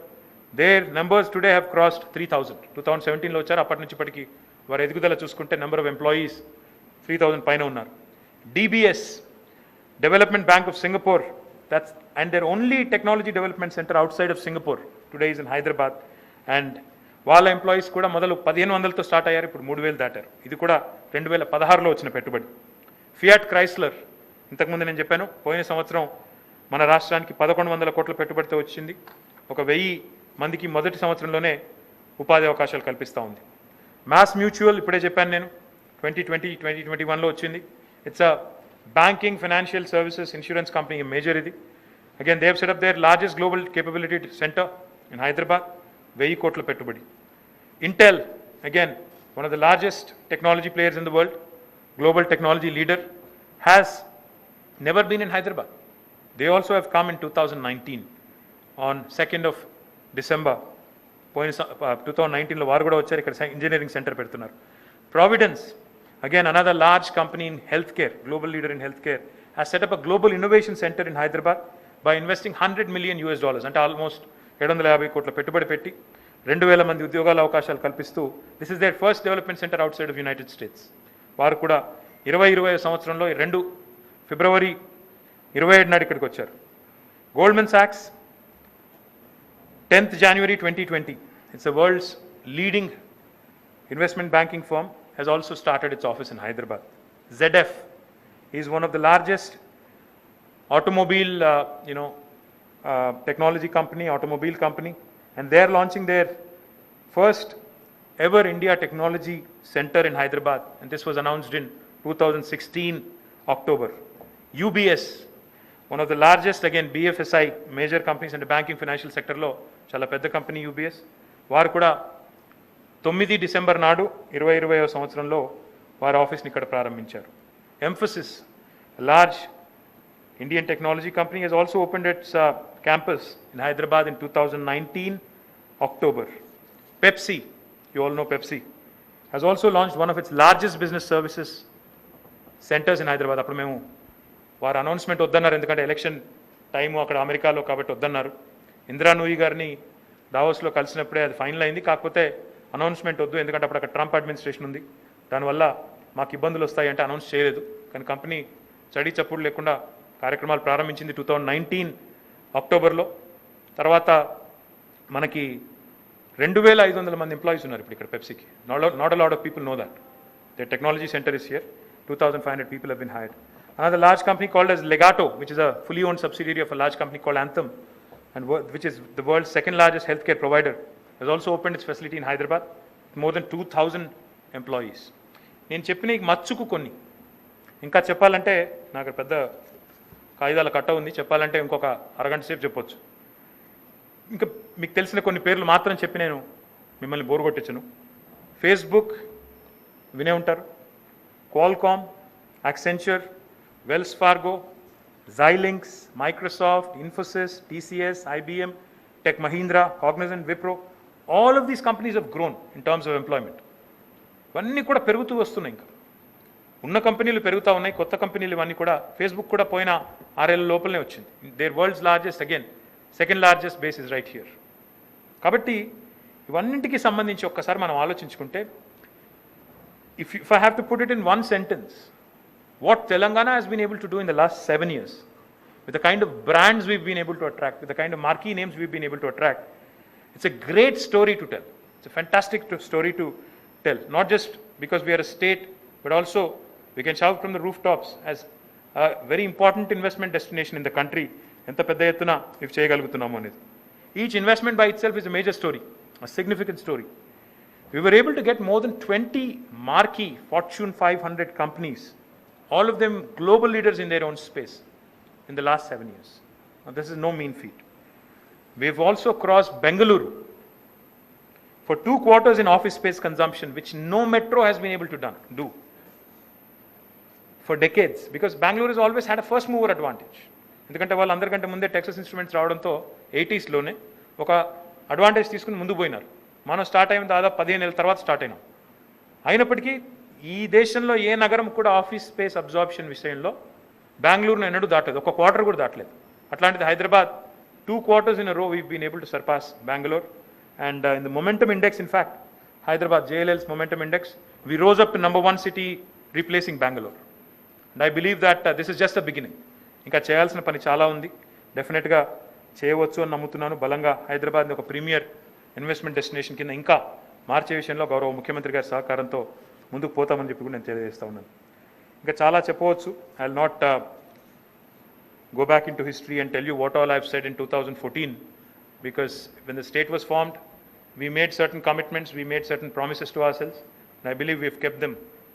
Their numbers today have crossed 3,000. 2017లో వచ్చారు, అప్పటి నుంచి ఇప్పటికి వారి ఎదుగుదల చూసుకుంటే నెంబర్ ఆఫ్ ఎంప్లాయీస్ 3,000 పైన ఉన్నారు. DBS, Development Bank of Singapore, and their only technology development center outside of Singapore today is in Hyderabad. And వాళ్ళ ఎంప్లాయీస్ కూడా మొదలు 1,500తో స్టార్ట్ అయ్యారు, ఇప్పుడు 3,000 దాటారు. ఇది కూడా 2016లో వచ్చిన పెట్టుబడి. ఫియాట్ క్రైస్లర్, ఇంతకుముందు నేను చెప్పాను, పోయిన సంవత్సరం మన రాష్ట్రానికి 1,100 కోట్ల పెట్టుబడితో వచ్చింది. ఒక 1000 మందికి మొదటి సంవత్సరంలోనే ఉపాధి అవకాశాలు కల్పిస్తూ ఉంది. మాస్ మ్యూచువల్, ఇప్పుడే చెప్పాను నేను, 2021లో వచ్చింది. It's a banking, financial services, insurance company, major ఇది. Again they have set up their largest global capability centre in Hyderabad, 1000 కోట్ల పెట్టుబడి. Intel, again one of the largest technology players in the world, global technology leader, has never been in Hyderabad. They also have come in 2019 on 2nd of December. 2019లో వారు కూడా వచ్చారు, ఇక్కడ engineering centre పెడుతున్నారు. Providence, again another large company in healthcare, global leader in healthcare, has set up a global innovation center in Hyderabad by investing $100 million, అంటే almost 750 కోట్ల పెట్టుబడి పెట్టి 2,000 మంది ఉద్యోగాల అవకాశాలు కల్పిస్తూ, this is their first development center outside of United States. వారు కూడా 2020 సంవత్సరంలో ఫిబ్రవరి 27 నాడు ఇక్కడికి వచ్చారు. Goldman socks, 10th January 2020, it's the world's leading investment banking firm, has also started its office in Hyderabad. ZF is one of the largest automobile technology company, automobile company, and they are launching their first ever India Technology Center in Hyderabad, and this was announced in 2016 October. UBS, one of the largest, again BFSI, major companies in the banking financial sector lo chala pedda company UBS, varu kuda 9 December నాడు 2020 సంవత్సరంలో వారి ఆఫీస్ని ఇక్కడ ప్రారంభించారు. Emphasis, a large Indian technology company, has also opened its campus in Hyderabad in 2019 October. Pepsi, you all know Pepsi, has also launched one of its largest business services centers in Hyderabad. అప్పుడు మేము వారు announcement వద్దన్నారు, ఎందుకంటే election time అక్కడ అమెరికాలో కాబట్టి వద్దన్నారు. ఇందిరా నూయి గారిని దావోస్లో కలిసినప్పుడే అది ఫైనల్ అయింది. కాకపోతే అనౌన్స్మెంట్ వద్దు, ఎందుకంటే అప్పుడు అక్కడ ట్రంప్ అడ్మినిస్ట్రేషన్ ఉంది, దానివల్ల మాకు ఇబ్బందులు వస్తాయి అంటే అనౌన్స్ చేయలేదు. కానీ కంపెనీ చడి చప్పుడు లేకుండా కార్యక్రమాలు ప్రారంభించింది 2019 అక్టోబర్లో. తర్వాత మనకి 2,500 మంది ఎంప్లాయీస్ ఉన్నారు ఇప్పుడు ఇక్కడ పెప్సీకి. Not a lot of people know that. The technology centre is here. 2,500 people have been hired. Another large company called as Legato, which is a fully owned subsidiary of a large company called Anthem, and which is the world's second largest healthcare provider, has also opened its facility in Hyderabad with more than 2,000 employees. నేను చెప్పిన మచ్చుకు కొన్ని ఇంకా చెప్పాలంటే నాకు పెద్ద కాగితాల కట్ట ఉంది, చెప్పాలంటే ఇంకొక అరగంట సేపు చెప్పొచ్చు. ఇంకా మీకు తెలిసిన కొన్ని పేర్లు మాత్రం చెప్పి నేను మిమ్మల్ని బోరు కొట్టించను. ఫేస్బుక్ వినే ఉంటారు, Qualcomm, Accenture, Wells Fargo, Xilinx, Microsoft, Infosys, TCS, IBM, Tech Mahindra, Cognizant, Wipro, all of these companies have grown in terms of employment. ఇవన్నీ కూడా పెరుగుతూ వస్తున్నాయి. ఇంకా ఉన్న కంపెనీలు పెరుగుతూ ఉన్నాయి, కొత్త కంపెనీలు ఇవన్నీ కూడా. ఫేస్బుక్ కూడా పోయిన 6 ఏళ్ళ లోపలనే వచ్చింది. There world's largest, again second largest base is right here. కాబట్టి ఇవన్నింటికి సంబంధించి ఒక్కసారి మనం ఆలోచించుకుంటే, if I have to put it in one sentence, what Telangana has been able to do in the last 7 years, with the kind of brands we've been able to attract, with the kind of marquee names we've been able to attract, it's a great story to tell. It's a fantastic story to tell, not just because we are a state, but also we can shout from the rooftops as a very important investment destination in the country. Enta pedda ettuna if cheyagaluguthunnamo anedi. Each investment by itself is a major story, a significant story. We were able to get more than 20 marquee Fortune 500 companies, all of them global leaders in their own space, in the last 7 years. Now, this is no mean feat. We've also crossed Bengaluru for 2 quarters in office space consumption, which no metro has been able to do for decades, because Bangalore has always had a first mover advantage. ఎందుకంటే వాళ్ళు అందరికంటే ముందే Texas instruments రావడంతో 80sలోనే ఒక advantage తీసుకుని ముందు పోయినారు. మనం స్టార్ట్ అయిన దాదాపు 15 ఏళ్ళ తర్వాత స్టార్ట్ అయినాం. అయినప్పటికీ ఈ దేశంలో ఏ నగరం కూడా ఆఫీస్ స్పేస్ అబ్జార్ప్షన్ విషయంలో బెంగళూరును ఎన్నడూ దాటలేదు, ఒక క్వార్టర్ కూడా దాటలేదు. అట్లాంటిది Hyderabad 2 quarters in a row we've been able to surpass Bangalore, and in the momentum index, in fact, Hyderabad JLL's momentum index, we rose up to number 1 city, replacing Bangalore. And I believe that this is just a beginning. ఇంకా చేయాల్సిన పని చాలా ఉంది. డెఫినెట్గా చేయవచ్చు అని నమ్ముతున్నాను. బలంగా హైదరాబాద్ని ఒక ప్రీమియర్ ఇన్వెస్ట్మెంట్ డెస్టినేషన్ కింద ఇంకా మార్చే విషయంలో గౌరవ ముఖ్యమంత్రి గారి సహకారంతో ముందుకు పోతామని చెప్పి కూడా నేను తెలియజేస్తా ఉన్నాను. ఇంకా చాలా చెప్పవచ్చు. I will not go back into history and tell you what all I've said in 2014, because when the state was formed, we made certain commitments, we made certain promises to ourselves, and I believe we've kept them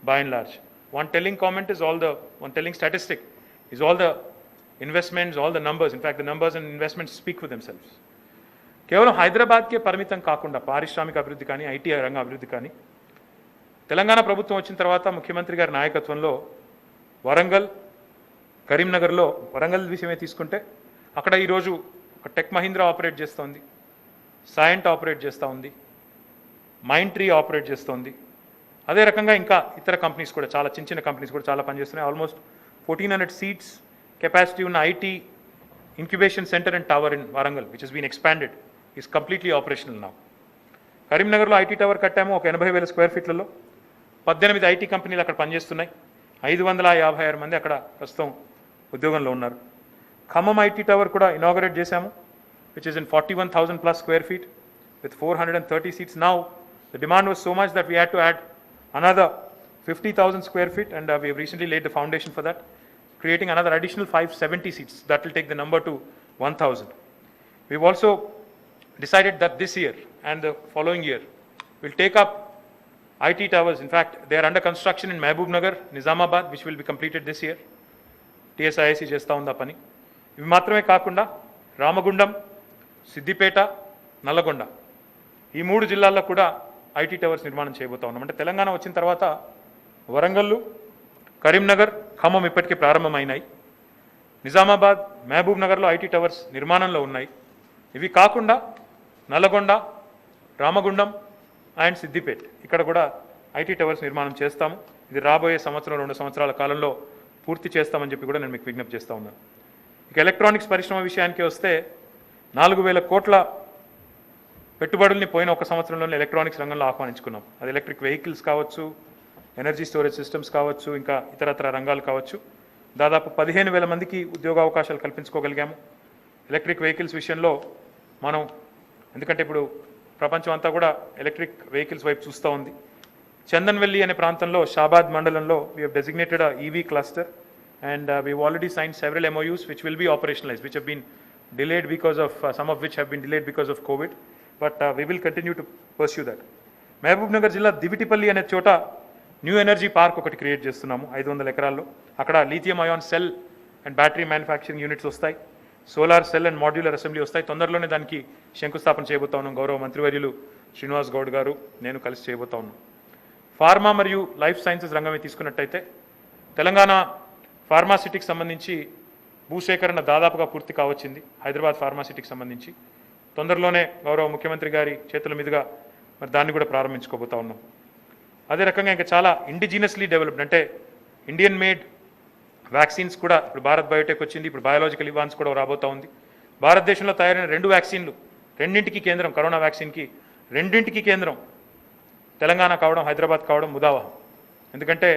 by and large. One telling statistic is all the investments, all the numbers. In fact, the numbers and investments speak for themselves. కేవలం హైదరాబాద్కే పరిమితం కాకుండా పారిశ్రామిక అభివృద్ధి కానీ IT రంగ అభివృద్ధి కానీ తెలంగాణ ప్రభుత్వం వచ్చిన తర్వాత ముఖ్యమంత్రి గారి నాయకత్వంలో వరంగల్, కరీంనగర్లో, వరంగల్ విషయమే తీసుకుంటే అక్కడ ఈరోజు ఒక టెక్ మహీంద్రా ఆపరేట్ చేస్తోంది, సైంట్ ఆపరేట్ చేస్తూ ఉంది, మైండ్ ట్రీ ఆపరేట్ చేస్తోంది. అదే రకంగా ఇంకా ఇతర కంపెనీస్ కూడా, చాలా చిన్న చిన్న కంపెనీస్ కూడా చాలా పనిచేస్తున్నాయి. ఆల్మోస్ట్ 1400 సీట్స్ కెపాసిటీ ఉన్న IT incubation centre and tower in Warangal which has been expanded is completely operational now. కరీంనగర్లో ఐటీ టవర్ కట్టాము, ఒక 80,000 స్క్వేర్ ఫీట్లలో 18 ఐటీ కంపెనీలు అక్కడ పనిచేస్తున్నాయి. 556 మంది అక్కడ ప్రస్తుతం ఉద్యోగంలో ఉన్నారు. ఖమ్మం ఐటీ టవర్ కూడా ఇనాగరేట్ చేశాము, which is in 41,000 plus square feet with 430 seats. Now the demand was so much that we had to add another 50,000 square feet, and we have recently laid the foundation for that, creating another additional 570 seats. That will take the number to 1,000. We've also decided that this year and the following year we'll take up IT towers. In fact, they are under construction in Mehboob Nagar, Nizamabad, which will be completed this year. TSIC చేస్తూ ఉంది ఆ పని. ఇవి మాత్రమే కాకుండా రామగుండం, సిద్దిపేట, నల్లగొండ ఈ 3 జిల్లాల్లో కూడా ఐటీ టవర్స్ నిర్మాణం చేయబోతా ఉన్నాం. అంటే తెలంగాణ వచ్చిన తర్వాత వరంగల్లు, కరీంనగర్, ఖమ్మం ఇప్పటికే ప్రారంభమైనాయి. నిజామాబాద్, మహబూబ్ నగర్లో ఐటీ టవర్స్ నిర్మాణంలో ఉన్నాయి. ఇవి కాకుండా నల్లగొండ, రామగుండం అండ్ సిద్దిపేట ఇక్కడ కూడా ఐటీ టవర్స్ నిర్మాణం చేస్తాము. ఇది రాబోయే సంవత్సరం 2 సంవత్సరాల కాలంలో పూర్తి చేస్తామని చెప్పి కూడా నేను మీకు విజ్ఞప్తి చేస్తూ ఉన్నాను. ఇక ఎలక్ట్రానిక్స్ పరిశ్రమ విషయానికి వస్తే 4,000 కోట్ల పెట్టుబడుల్ని పోయిన ఒక సంవత్సరంలోనే ఎలక్ట్రానిక్స్ రంగంలో ఆహ్వానించుకున్నాం. అది ఎలక్ట్రిక్ వెహికల్స్ కావచ్చు, ఎనర్జీ స్టోరేజ్ సిస్టమ్స్ కావచ్చు, ఇంకా ఇతరత్ర రంగాలు కావచ్చు. దాదాపు 15,000 మందికి ఉద్యోగ అవకాశాలు కల్పించుకోగలిగాము. ఎలక్ట్రిక్ వెహికల్స్ విషయంలో మనం, ఎందుకంటే ఇప్పుడు ప్రపంచం అంతా కూడా ఎలక్ట్రిక్ వెహికల్స్ వైపు చూస్తూ ఉంది. చందన్వెల్లి అనే ప్రాంతంలో షాబాద్ మండలంలో we have designated a EV cluster, and we've already signed several MOUs which will be operationalized, which have been delayed because of some of which have been delayed because of COVID, but we will continue to pursue that. Mahabubnagar జిల్లా దివిటిపల్లి అనే చోట new energy park ఒకటి create చేస్తున్నాము 500 ఎకరాల్లో. అక్కడ lithium ion cell and battery manufacturing units వస్తాయి, solar cell and modular assembly వస్తాయి. తొందరలోనే దానికి శంకుస్థాపన చేయబోతా ఉన్నాం. గౌరవ మంత్రివర్యులు శ్రీనివాస్ గౌడ్ గారు, నేను కలిసి చేయబోతా ఉన్నాం. ఫార్మా మరియు లైఫ్ సైన్సెస్ రంగమే తీసుకున్నట్టయితే తెలంగాణ ఫార్మాసిటీకి సంబంధించి భూసేకరణ దాదాపుగా పూర్తి కావచ్చింది. హైదరాబాద్ ఫార్మాసిటీకి సంబంధించి తొందరలోనే గౌరవ ముఖ్యమంత్రి గారి చేతుల మీదుగా మరి దాన్ని కూడా ప్రారంభించుకోబోతా ఉన్నాం. అదే రకంగా ఇంకా చాలా ఇండిజినస్లీ డెవలప్డ్, అంటే ఇండియన్ మేడ్ వ్యాక్సిన్స్ కూడా ఇప్పుడు భారత్ బయోటెక్ వచ్చింది. ఇప్పుడు బయాలజికల్ ఇవాన్స్ కూడా రాబోతా ఉంది. భారతదేశంలో తయారైన 2 వ్యాక్సిన్లు, రెండింటికి కేంద్రం, కరోనా వ్యాక్సిన్కి రెండింటికి కేంద్రం తెలంగాణ కావడం, హైదరాబాద్ కావడం ముదావహం. ఎందుకంటే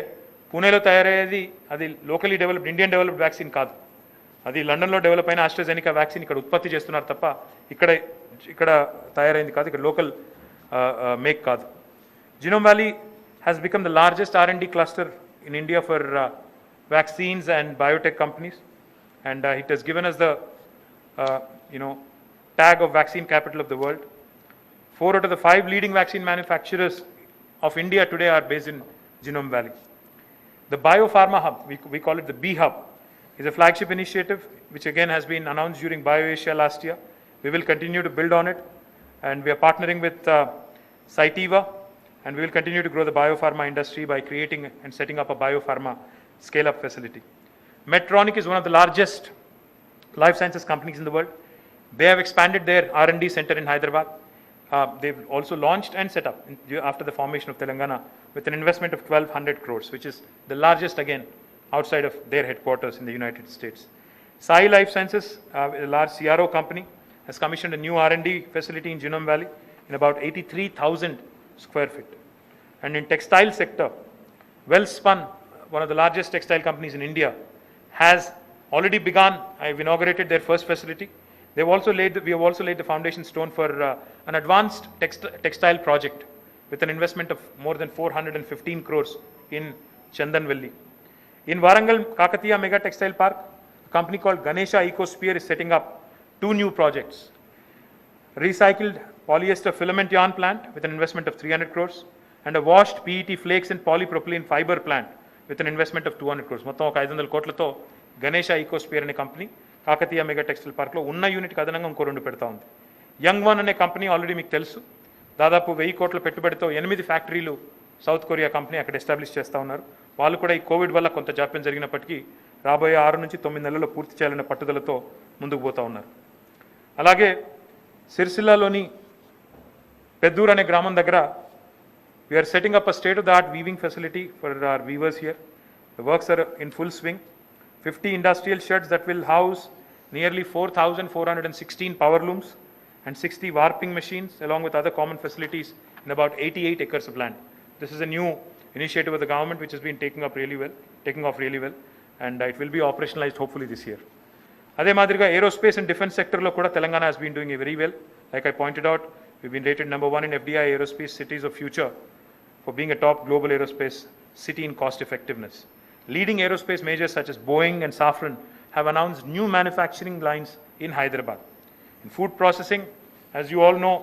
పూణేలో తయారయ్యేది అది locally developed, Indian developed vaccine కాదు. అది లండన్లో డెవలప్ అయిన ఆస్ట్రాజెనికా వ్యాక్సిన్ ఇక్కడ ఉత్పత్తి చేస్తున్నారు తప్ప ఇక్కడ తయారైంది కాదు, ఇక్కడ లోకల్ మేక్ కాదు. Genome Valley has become the largest R&D cluster in India for vaccines and biotech companies, and it has given us the tag of vaccine capital of the world. 4 out of the 5 leading vaccine manufacturers of India today are based in Genome Valley. The Biopharma Hub, we call it the B Hub, is a flagship initiative which again has been announced during BioAsia last year. We will continue to build on it, and we are partnering with Cytiva, and we will continue to grow the biopharma industry by creating and setting up a biopharma scale-up facility. Medtronic is one of the largest life sciences companies in the world. They have expanded their R&D center in Hyderabad. They've also launched and set up after the formation of Telangana with an investment of 1,200 crores, which is the largest again outside of their headquarters in the United States. Sai Life Sciences, a large CRO company, has commissioned a new R&D facility in Genome Valley in about 83,000 square feet. And in textile sector, Welspun, one of the largest textile companies in India, has already begun. I've inaugurated their first facility. We have also laid the foundation stone for an advanced textile project with an investment of more than 415 crores in Chandanvelli. In Warangal Kakatiya Mega Textile Park, a company called Ganesha Ecosphere is setting up 2 new projects. Recycled polyester filament yarn plant with an investment of 300 crores and a washed PET flakes and polypropylene fiber plant with an investment of 200 crores. మొత్తం ఒక 500 కోట్లతో గణేష ఈకోస్పియర్ అనే company Kakatiya mega textile పార్క్లో ఉన్న యూనిట్కి అదనంగా ఇంకో 2 పెడతా ఉంది. యంగ్ వన్ అనే కంపెనీ ఆల్రెడీ మీకు తెలుసు, దాదాపు 1000 కోట్ల పెట్టుబడితో 8 ఫ్యాక్టరీలు సౌత్ కొరియా కంపెనీ అక్కడ ఎస్టాబ్లిష్ చేస్తూ ఉన్నారు. వాళ్ళు కూడా ఈ కోవిడ్ వల్ల కొంత జాప్యం జరిగినప్పటికీ రాబోయే 6 నుంచి 9 నెలల్లో పూర్తి చేయాలనే పట్టుదలతో ముందుకు పోతూ ఉన్నారు. అలాగే సిరిసిల్లాలోని పెద్దూరు అనే గ్రామం దగ్గర we are setting up a state-of-the-art weaving facility for our weavers here. The works are in full swing. 50 industrial sheds that will house nearly 4,416 power looms and 60 warping machines along with other common facilities in about 88 acres of land. This is a new initiative of the government which has been taking off really well, and it will be operationalized hopefully this year. అదే మాదిరిగా aerospace and defence సెక్టర్లో కూడా Telangana has been doing very well. Like I pointed out, we've been rated number 1 in FDI Aerospace Cities of Future for being a top global aerospace city in cost effectiveness. Leading aerospace majors such as Boeing and Safran have announced new manufacturing lines in Hyderabad. In food processing, as you all know,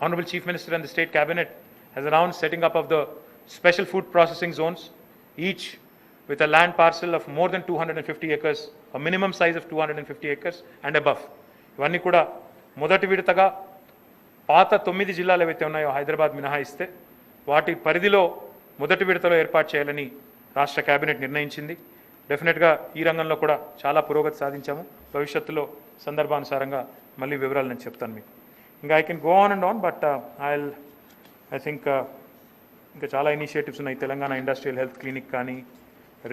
Honorable Chief Minister and the State Cabinet has announced setting up of the special food processing zones, each with a land parcel of more than 250 acres, a minimum size of 250 acres and above. ఇవన్నీ కూడా మొదటి విడతగా పాత 9 జిల్లాలు ఏవైతే ఉన్నాయో హైదరాబాద్ మినహాయిస్తే వాటి పరిధిలో మొదటి విడతలో ఏర్పాటు చేయాలని రాష్ట్ర కేబినెట్ నిర్ణయించింది. డెఫినెట్గా ఈ రంగంలో కూడా చాలా పురోగతి సాధించాము. భవిష్యత్తులో సందర్భానుసారంగా మళ్ళీ వివరాలు నేను చెప్తాను మీకు. ఇంకా I can go on and on, but I think ఇంకా చాలా ఇనిషియేటివ్స్ ఉన్నాయి. తెలంగాణ ఇండస్ట్రియల్ హెల్త్ క్లినిక్ కానీ,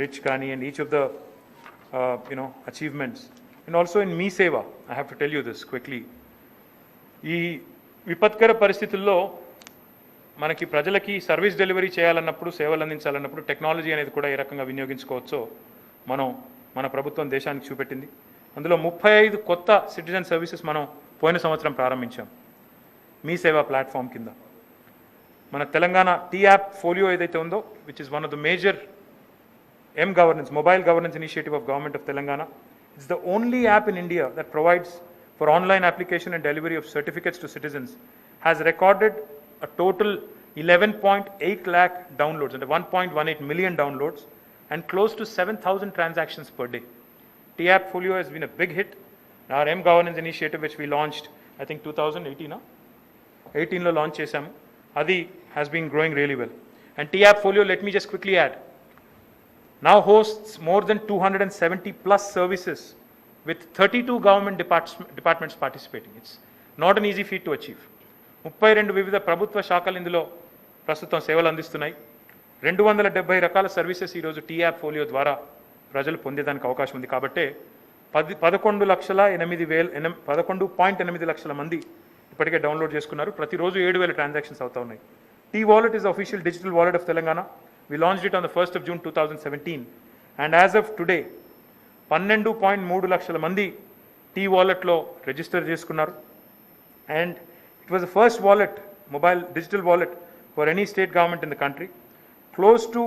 రిచ్ కానీ, and each of the achievements. And also in Mee Seva, I have to tell you this quickly. ఈ విపత్కర పరిస్థితుల్లో మనకి ప్రజలకి సర్వీస్ డెలివరీ చేయాలన్నప్పుడు, సేవలు అందించాలన్నప్పుడు టెక్నాలజీ అనేది కూడా ఏ రకంగా వినియోగించుకోవచ్చో మన ప్రభుత్వం దేశానికి చూపెట్టింది. అందులో 35 కొత్త సిటిజన్ సర్వీసెస్ మనం పోయిన సంవత్సరం ప్రారంభించాం మీ సేవా ప్లాట్ఫామ్ కింద. మన తెలంగాణ టీ యాప్ ఫోలియో ఏదైతే ఉందో, which is one of the major M-Governance, Mobile Governance Initiative of Government of Telangana. It's the only app in India that provides for online application and delivery of certificates to citizens, has recorded a total 11.8 lakh downloads and 1.18 million downloads and close to 7,000 transactions per day. T-App Folio has been a big hit. Our M-Governance Initiative, which we launched, I think 2018, 18 lo launch chesamu. Adi has been growing really well. And T-App Folio, let me just quickly add, now hosts more than 270 plus services with 32 government departments participating. It's not an easy feat to achieve. 32 వివిధ ప్రభుత్వ శాఖలు ఇందులో ప్రస్తుతం సేవలు అందిస్తున్నాయి. 270 రకాల services ఈరోజు tea app folio ద్వారా ప్రజలు పొందేదానికి అవకాశం ఉంది. కాబట్టి 11.8 లక్షల మంది ఇప్పటికే డౌన్లోడ్ చేసుకున్నారు. ప్రతిరోజు 7,000 ట్రాన్సాక్షన్స్ అవుతా ఉన్నాయి. T wallet is official digital wallet of Telangana. We launched it on the 1st of June 2017, and as of today 12.3 లక్షల మంది టీ వాలెట్లో రిజిస్టర్ చేసుకున్నారు. And it was the first wallet, mobile digital wallet, for any state government in the country. Close to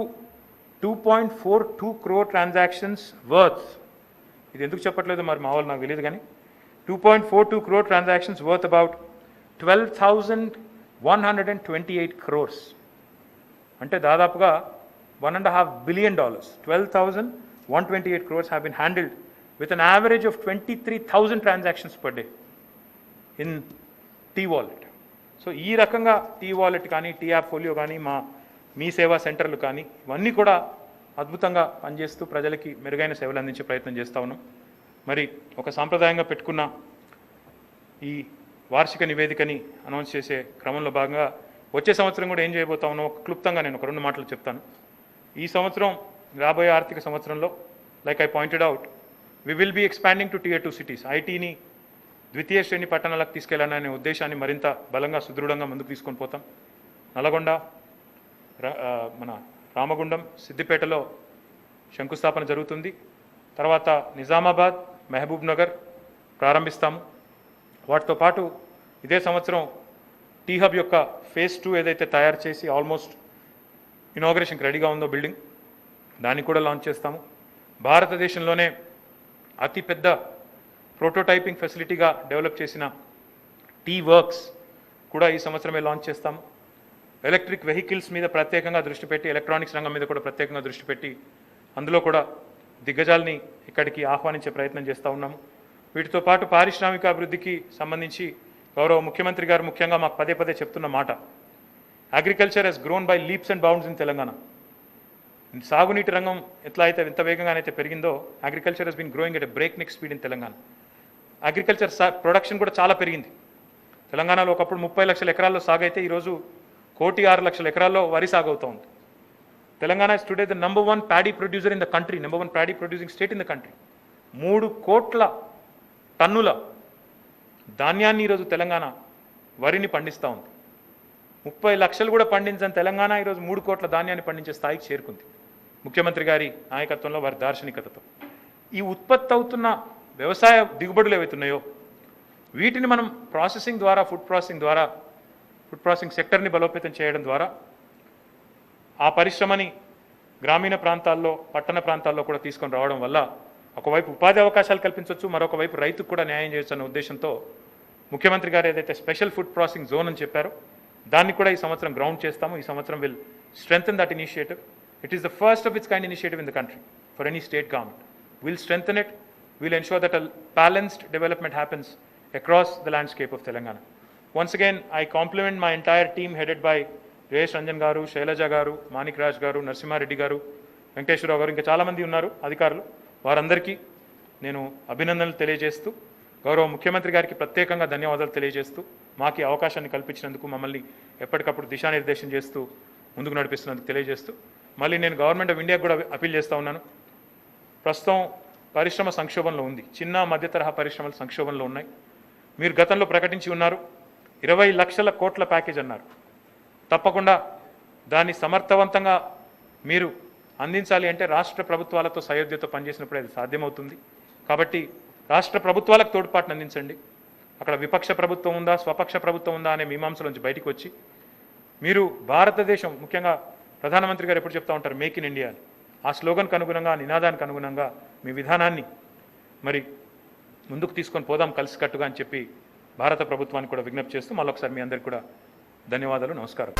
2.42 crore transactions worth, ఇది ఎందుకు చెప్పట్లేదు మరి మా వాళ్ళు నాకు తెలియదు కానీ, 2.42 crore transactions worth about 12,128 crores. అంటే దాదాపుగా $1.5 billion, 12,128 crores have been handled with an average of 23,000 transactions per day in T-Wallet. So ఈ రకంగా T-Wallet కానీ, టీ యాప్ ఫోలియో కానీ, మీ సేవా సెంటర్లు కానీ, ఇవన్నీ కూడా అద్భుతంగా పనిచేస్తూ ప్రజలకి మెరుగైన సేవలు అందించే ప్రయత్నం చేస్తూ ఉన్నాం. మరి ఒక సాంప్రదాయంగా పెట్టుకున్న ఈ వార్షిక నివేదికని అనౌన్స్ చేసే క్రమంలో భాగంగా వచ్చే సంవత్సరం కూడా ఏం చేయబోతా ఉన్నాం క్లుప్తంగా నేను ఒక 2 మాటలు చెప్తాను. ఈ సంవత్సరం రాబోయే ఆర్థిక సంవత్సరంలో, like I pointed out, we will be expanding to Tier 2 cities. ఐటీని ద్వితీయ శ్రేణి పట్టణాలకు తీసుకెళ్లాలనే ఉద్దేశాన్ని మరింత బలంగా సుదృఢంగా ముందుకు తీసుకొని పోతాం. నల్గొండ, మన రామగుండం, సిద్దిపేటలో శంకుస్థాపన జరుగుతుంది. తర్వాత నిజామాబాద్, మహబూబ్ నగర్ ప్రారంభిస్తాము. వాటితో పాటు ఇదే సంవత్సరం టీ హబ్ యొక్క ఫేజ్ 2 ఏదైతే తయారు చేసి ఆల్మోస్ట్ ఇనాగరేషన్కి రెడీగా ఉందో బిల్డింగ్, దాన్ని కూడా లాంచ్ చేస్తాము. భారతదేశంలోనే అతిపెద్ద ప్రోటోటైపింగ్ ఫెసిలిటీగా డెవలప్ చేసిన టీ వర్క్స్ కూడా ఈ సంవత్సరమే లాంచ్ చేస్తాము. ఎలక్ట్రిక్ వెహికల్స్ మీద ప్రత్యేకంగా దృష్టి పెట్టి, ఎలక్ట్రానిక్స్ రంగం మీద కూడా ప్రత్యేకంగా దృష్టి పెట్టి అందులో కూడా దిగ్గజాల్ని ఇక్కడికి ఆహ్వానించే ప్రయత్నం చేస్తూ ఉన్నాము. వీటితో పాటు పారిశ్రామిక అభివృద్ధికి సంబంధించి గౌరవ ముఖ్యమంత్రి గారు ముఖ్యంగా మాకు పదే పదే చెప్తున్న మాట, agriculture has grown by leaps and bounds in Telangana. సాగునీటి రంగం ఎంత వేగంగానైతే పెరిగిందో, agriculture has been growing at a breakneck speed in Telangana. Agriculture production కూడా చాలా పెరిగింది. తెలంగాణలో ఒకప్పుడు 30 లక్షల ఎకరాల్లో సాగు అయితే ఈరోజు 1,06,00,000 ఎకరాల్లో వరి సాగు అవుతూ ఉంది. Telangana is today the number 1 paddy producer in the country, number 1 paddy producing state in the country. 3 కోట్ల టన్నుల ధాన్యాన్ని ఈరోజు తెలంగాణ వరిని పండిస్తూ ఉంది. 30 లక్షలు కూడా పండించని తెలంగాణ ఈరోజు 3 కోట్ల ధాన్యాన్ని పండించే స్థాయికి చేరుకుంది ముఖ్యమంత్రి గారి నాయకత్వంలో, వారి దార్శనికతతో. ఈ ఉత్పత్తి అవుతున్న వ్యవసాయ దిగుబడులు ఏవైతున్నాయో వీటిని మనం ప్రాసెసింగ్ ద్వారా, ఫుడ్ ప్రాసెసింగ్ సెక్టర్ని బలోపేతం చేయడం ద్వారా ఆ పరిశ్రమని గ్రామీణ ప్రాంతాల్లో, పట్టణ ప్రాంతాల్లో కూడా తీసుకొని రావడం వల్ల ఒకవైపు ఉపాధి అవకాశాలు కల్పించవచ్చు, మరొక వైపు రైతుకు కూడా న్యాయం చేయొచ్చు అన్న ఉద్దేశంతో ముఖ్యమంత్రి గారు ఏదైతే స్పెషల్ ఫుడ్ ప్రాసెసింగ్ జోన్ అని చెప్పారో దాన్ని కూడా ఈ సంవత్సరం గ్రౌండ్ చేస్తాము. ఈ సంవత్సరం will strengthen that initiative. It is the first of it's kind initiative in the country for any state government. Will strengthen it. We'll ensure that a balanced development happens across the landscape of Telangana. Once again, I compliment my entire team headed by Jayesh Ranjan garu, Shailaja garu, Manik Raj garu, Narsimha Reddy garu, Venkateshwara garu, ఇంకా చాలా మంది ఉన్నారు అధికారులు. వారందరికీ నేను అభినందనలు తెలియజేస్తూ, గౌరవ ముఖ్యమంత్రి గారికి ప్రత్యేకంగా ధన్యవాదాలు తెలియజేస్తూ, మాకు ఈ అవకాశాన్ని కల్పించినందుకు, మమ్మల్ని ఎప్పటికప్పుడు దిశానిర్దేశం చేస్తూ ముందుకు నడిపిస్తున్నందుకు తెలియజేస్తూ, మళ్ళీ నేను గవర్నమెంట్ ఆఫ్ ఇండియాకు కూడా అపీల్ చేస్తూ ఉన్నాను. ప్రస్తుతం పరిశ్రమ సంక్షోభంలో ఉంది. చిన్న మధ్య తరహా పరిశ్రమలు సంక్షోభంలో ఉన్నాయి. మీరు గతంలో ప్రకటించి ఉన్నారు 20 లక్షల కోట్ల ప్యాకేజ్ అన్నారు. తప్పకుండా దాన్ని సమర్థవంతంగా మీరు అందించాలి అంటే రాష్ట్ర ప్రభుత్వాలతో సయోధ్యతో పనిచేసినప్పుడు అది సాధ్యమవుతుంది. కాబట్టి రాష్ట్ర ప్రభుత్వాలకు తోడ్పాటును అందించండి. అక్కడ విపక్ష ప్రభుత్వం ఉందా, స్వపక్ష ప్రభుత్వం ఉందా అనే మీమాంసలోంచి బయటికి వచ్చి మీరు భారతదేశం, ముఖ్యంగా ప్రధానమంత్రి గారు ఎప్పుడు చెప్తా ఉంటారు మేక్ ఇన్ ఇండియా అని, ఆ స్లోగన్కు అనుగుణంగా, నినాదానికి అనుగుణంగా మీ విధానాన్ని మరి ముందుకు తీసుకొని పోదాం కలిసికట్టుగా అని చెప్పి భారత ప్రభుత్వానికి కూడా విజ్ఞప్తి చేస్తూ మళ్ళొకసారి మీ అందరికీ కూడా ధన్యవాదాలు, నమస్కారం.